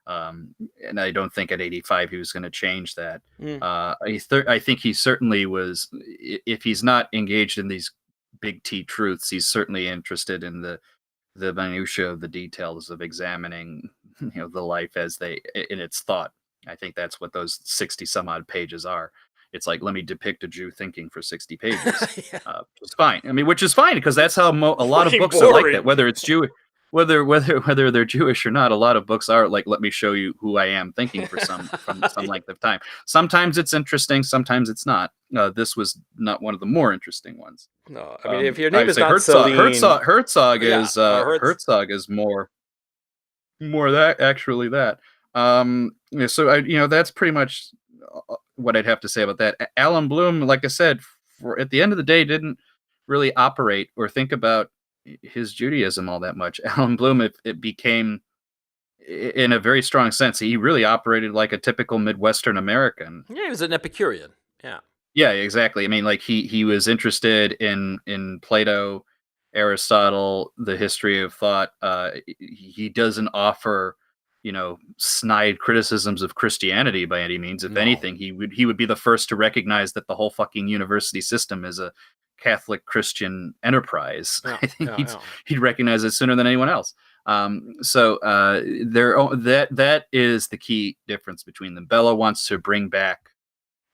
And I don't think at 85 he was going to change that. I think he certainly was. If he's not engaged in these big T truths, he's certainly interested in the minutiae of the details of examining, the life as in its thought. I think that's what those 60 some odd pages are. It's like, let me depict a Jew thinking for 60 pages. Yeah. Which is fine. I mean, which is fine, because that's how a lot of books are like that. Whether it's Jewish. Whether they're Jewish or not, a lot of books are like, let me show you who I am thinking for some length of time. Sometimes it's interesting, sometimes it's not. This was not one of the more interesting ones. No, I mean, if your name is not Celine, Herzog is more that actually that. So that's pretty much what I'd have to say about that. Allan Bloom, like I said, at the end of the day, didn't really operate or think about his Judaism all that much. Allan Bloom, it became, in a very strong sense, he really operated like a typical Midwestern American. Yeah, he was an Epicurean. Yeah, exactly. I mean, like he was interested in Plato, Aristotle, the history of thought. He doesn't offer, snide criticisms of Christianity by any means. If anything, he would be the first to recognize that the whole fucking university system is a Catholic Christian enterprise. I think he'd recognize it sooner than anyone else. So that is the key difference between them. Bellow wants to bring back,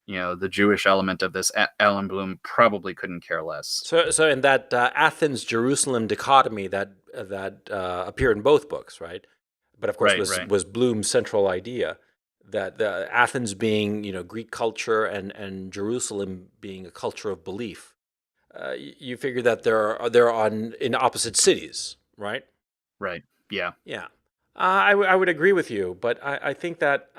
the Jewish element of this. Allan Bloom probably couldn't care less. So in that Athens-Jerusalem dichotomy that appeared in both books, right? But of course was Bloom's central idea, that Athens being Greek culture and Jerusalem being a culture of belief. You figure that they're in opposite cities, right? Right. Yeah. Yeah. I would agree with you, but I think that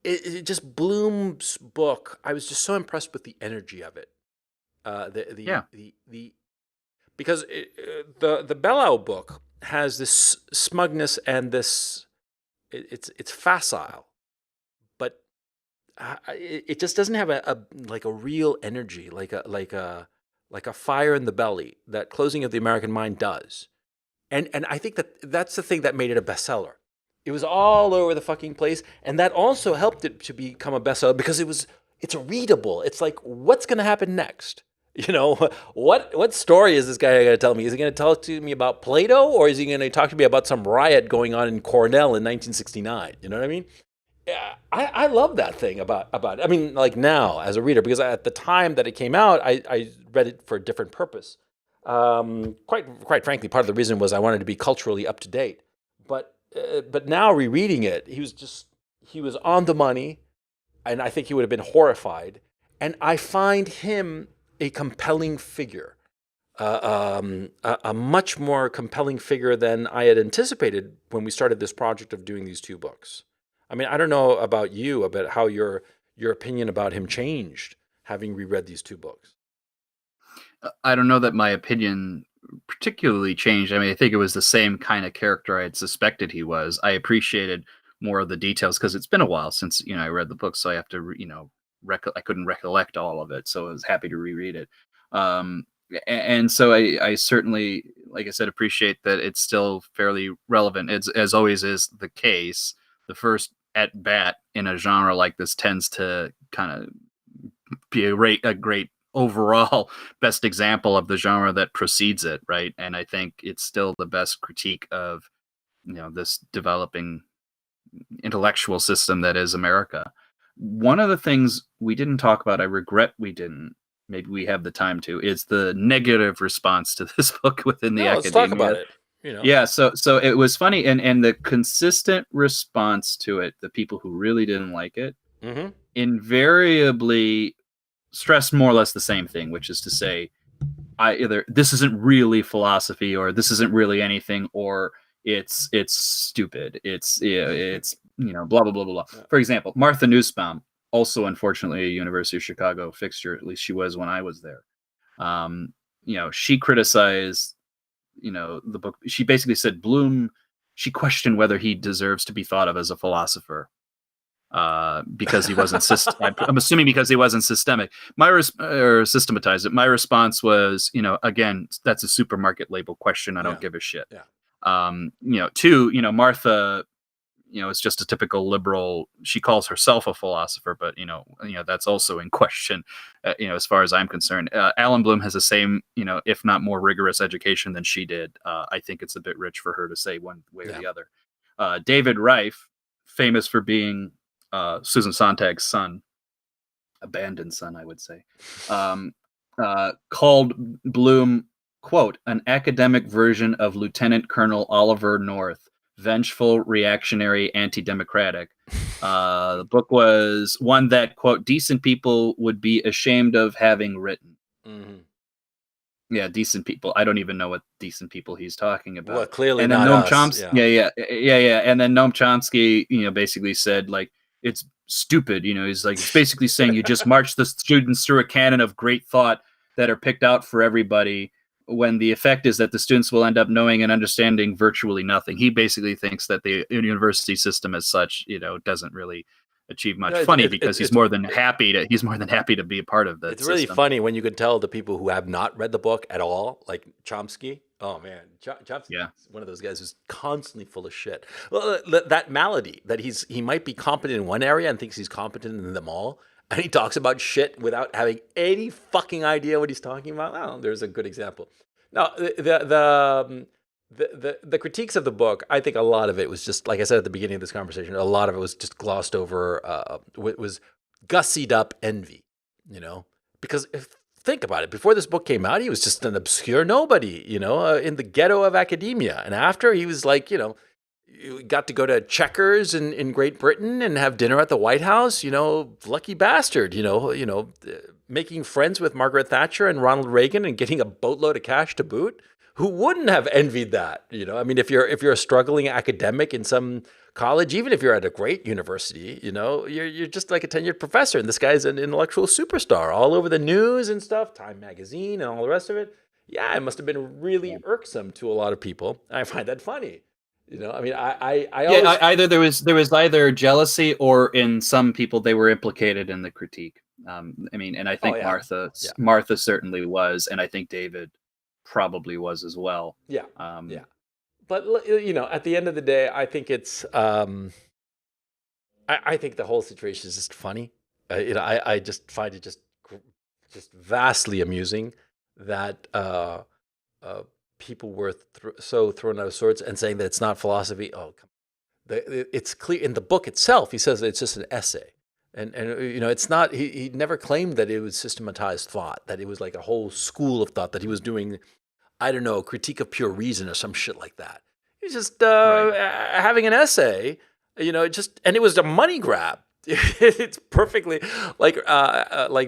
it just Bloom's book. I was just so impressed with the energy of it. Because the Bellow book has this smugness and this it's facile, but it just doesn't have a real energy, like a fire in the belly that Closing of the American Mind does. And I think that's the thing that made it a bestseller. It was all over the fucking place, and that also helped it to become a bestseller because it's readable. It's like, what's going to happen next? What story is this guy going to tell me? Is he going to talk to me about Plato, or is he going to talk to me about some riot going on in Cornell in 1969? You know what I mean? Yeah, I love that thing about. I mean, like now as a reader, because at the time that it came out, I read it for a different purpose. Quite frankly, part of the reason was I wanted to be culturally up to date. But now rereading it, he was on the money, and I think he would have been horrified. And I find him a compelling figure, a much more compelling figure than I had anticipated when we started this project of doing these two books. I mean, I don't know about you, about how your opinion about him changed having reread these two books. I don't know that my opinion particularly changed. I mean, I think it was the same kind of character I had suspected he was. I appreciated more of the details because it's been a while since I read the book, so I have to I couldn't recollect all of it, so I was happy to reread it. And so I certainly, like I said, appreciate that it's still fairly relevant. It's, as always is the case, the first at bat in a genre like this tends to kind of be a great overall best example of the genre that precedes it, right? And I think it's still the best critique of this developing intellectual system that is America. One of the things we didn't talk about, I regret we didn't, maybe we have the time to, is the negative response to this book within the No, let's talk about academia. it. Yeah, so it was funny, and the consistent response to it, the people who really didn't like it, Mm-hmm. invariably stressed more or less the same thing, which is to say, either this isn't really philosophy, or this isn't really anything, or it's stupid. It's blah blah blah blah blah. Yeah. For example, Martha Nussbaum, also unfortunately a University of Chicago fixture, at least she was when I was there. She criticized the book. She basically said Bloom. She questioned whether he deserves to be thought of as a philosopher because he wasn't I'm assuming because he wasn't systemic. Or systematized it. My response was, again, that's a supermarket label question. I don't give a shit. Yeah. Two, Martha, is just a typical liberal. She calls herself a philosopher, but that's also in question. As far as I'm concerned, Allan Bloom has the same, if not more rigorous education than she did. I think it's a bit rich for her to say one way or the other. David Reif, famous for being Susan Sontag's son, abandoned son, I would say, called Bloom, quote, an academic version of Lieutenant Colonel Oliver North, vengeful, reactionary, anti-democratic. The book was one that, quote, decent people would be ashamed of having written. Mm-hmm. Yeah, decent people. I don't even know what decent people he's talking about. Well, clearly and then not Noam us. Chomsky, yeah. And then Noam Chomsky, basically said, like, it's stupid. He's like, it's basically saying you just march the students through a canon of great thought that are picked out for everybody, when the effect is that the students will end up knowing and understanding virtually nothing. He basically thinks that the university system as such, doesn't really achieve much. Funny, because he's more than happy to be a part of that. It's really funny when you can tell the people who have not read the book at all, like Chomsky. Oh man, Chomsky is one of those guys who's constantly full of shit. Well, that malady that he might be competent in one area and thinks he's competent in them all, and he talks about shit without having any fucking idea what he's talking about. Well, there's a good example. Now, the critiques of the book, I think a lot of it was just, like I said at the beginning of this conversation, a lot of it was just glossed over, was gussied up envy, because think about it. Before this book came out, he was just an obscure nobody, in the ghetto of academia. And after, he was like, you got to go to Chequers in Great Britain and have dinner at the White House, lucky bastard, making friends with Margaret Thatcher and Ronald Reagan and getting a boatload of cash to boot. Who wouldn't have envied that? I mean, if you're a struggling academic in some college, even if you're at a great university, you're just like a tenured professor, and this guy's an intellectual superstar, all over the news and stuff, Time magazine and all the rest of it. Yeah, it must have been really irksome to a lot of people. I find that funny. I mean, I always... either there was either jealousy, or in some people they were implicated in the critique. I mean, and I think Martha certainly was, and I think David probably was as well. Yeah. But at the end of the day, I think it's I think the whole situation is just funny. I just find it just vastly amusing that people were so thrown out of sorts and saying that it's not philosophy. Oh, come on. It's clear in the book itself. He says it's just an essay. And it's not. He never claimed that it was systematized thought, that it was like a whole school of thought, that he was doing, I don't know, critique of pure reason or some shit like that. He's just having an essay, and it was a money grab. It's perfectly like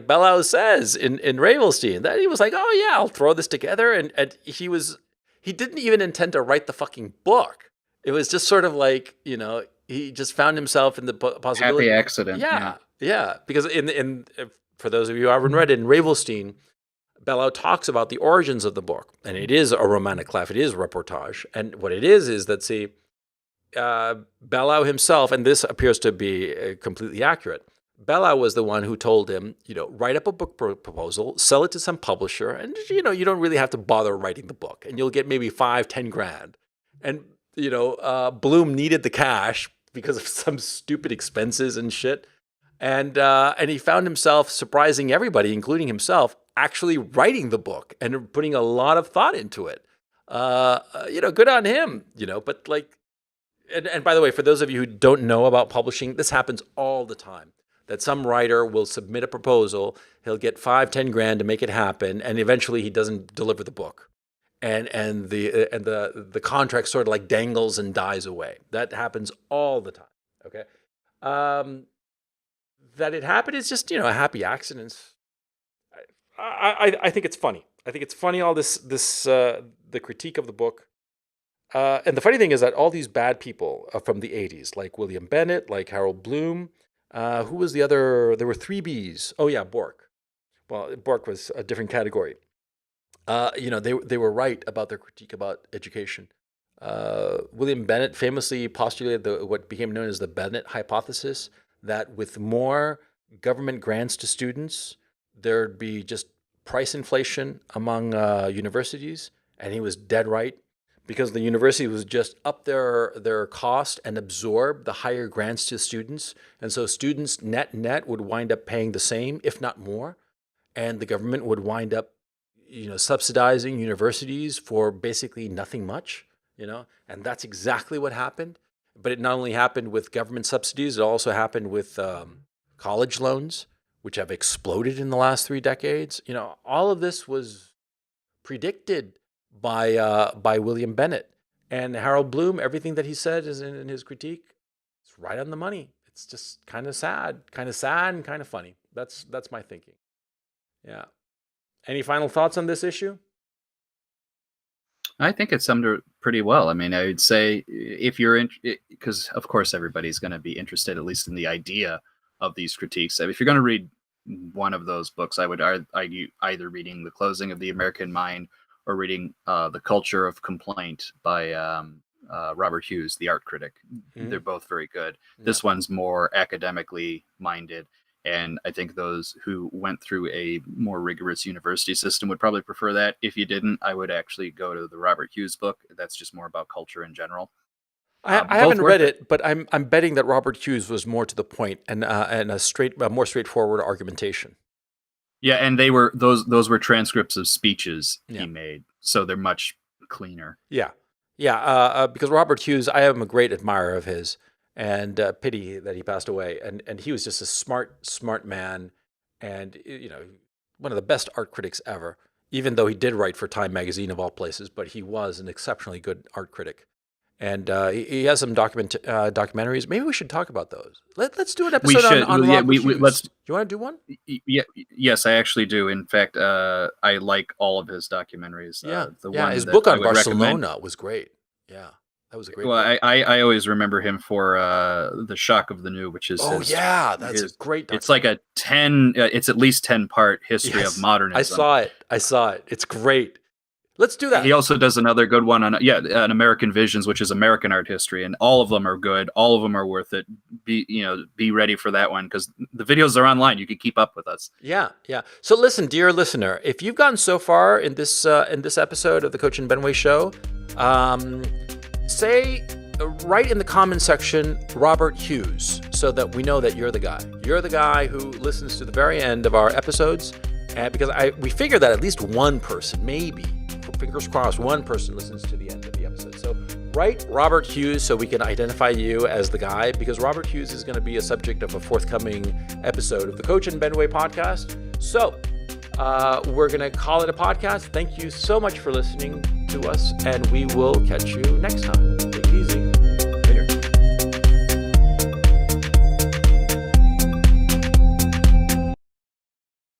Bellow says in Ravelstein, that he was like, oh yeah, I'll throw this together, and he didn't even intend to write the fucking book. It was just sort of like, he just found himself in the possibility. Happy accident. Yeah. Because in for those of you who haven't read it, in Ravelstein, Bellow talks about the origins of the book, and it is a romantic laugh. It is a reportage, and what it is that Bellow himself, and this appears to be completely accurate. Bellow was the one who told him, write up a book proposal, sell it to some publisher, and you don't really have to bother writing the book, and you'll get maybe $5-10 grand. And Bloom needed the cash because of some stupid expenses and shit. And he found himself surprising everybody, including himself, actually writing the book and putting a lot of thought into it. Good on him, but like, and by the way, for those of you who don't know about publishing, this happens all the time, that some writer will submit a proposal, he'll get $5-10 grand to make it happen, and eventually he doesn't deliver the book. And the contract sort of like dangles and dies away. That happens all the time. Okay, that it happened is just a happy accident. I think it's funny. I think it's funny, all this the critique of the book. And the funny thing is that all these bad people from the 80s, like William Bennett, like Harold Bloom, who was the other? There were 3 Bs. Oh yeah, Bork. Well, Bork was a different category. They were right about their critique about education. William Bennett famously postulated what became known as the Bennett hypothesis, that with more government grants to students, there'd be just price inflation among universities, and he was dead right, because the university was just up their cost and absorb the higher grants to students, and so students net would wind up paying the same, if not more, and the government would wind up subsidizing universities for basically nothing much, and that's exactly what happened. But it not only happened with government subsidies, it also happened with college loans, which have exploded in the last 3 decades. All of this was predicted by William Bennett. And Harold Bloom, everything that he said is in his critique, it's right on the money. It's just kind of sad and kind of funny. That's my thinking. Yeah. Any final thoughts on this issue? I think it summed it pretty well. I mean, I would say if you're because of course everybody's going to be interested, at least in the idea of these critiques. If you're going to read one of those books, I would argue either reading The Closing of the American Mind or reading The Culture of Complaint by Robert Hughes, the art critic. Mm-hmm. They're both very good. Yeah. This one's more academically minded. And I think those who went through a more rigorous university system would probably prefer that. If you didn't, I would actually go to the Robert Hughes book. That's just more about culture in general. I haven't read it, but I'm betting that Robert Hughes was more to the point and a more straightforward argumentation. Yeah, and they were those were transcripts of speeches he made, so they're much cleaner. Yeah, because Robert Hughes, I am a great admirer of his. And pity that he passed away. And he was just a smart man, and one of the best art critics ever. Even though he did write for Time magazine of all places, but he was an exceptionally good art critic. And he has some documentaries. Maybe we should talk about those. Let's do an episode on Robert Hughes. Let's. Do you want to do one? Yeah, yes, I actually do. In fact, I like all of his documentaries. His book on Barcelona was great. Yeah. That was a great book. I always remember him for The Shock of the New, which is that's a great documentary. It's like it's at least 10-part history of modernism. I saw it. It's great. Let's do that. He also does another good one on American Visions, which is American art history, and all of them are good. All of them are worth it. Be ready for that one, because the videos are online. You can keep up with us. Yeah. So listen, dear listener, if you've gotten so far in this episode of the Coach and Benway Show, write in the comment section Robert Hughes, so that we know that you're the guy. You're the guy who listens to the very end of our episodes, and because we figure that at least one person, maybe, fingers crossed, one person listens to the end of the episode. So write Robert Hughes so we can identify you as the guy, because Robert Hughes is going to be a subject of a forthcoming episode of the Coach and Benway podcast. So we're going to call it a podcast. Thank you so much for listening to us, and we will catch you next time. Take it easy.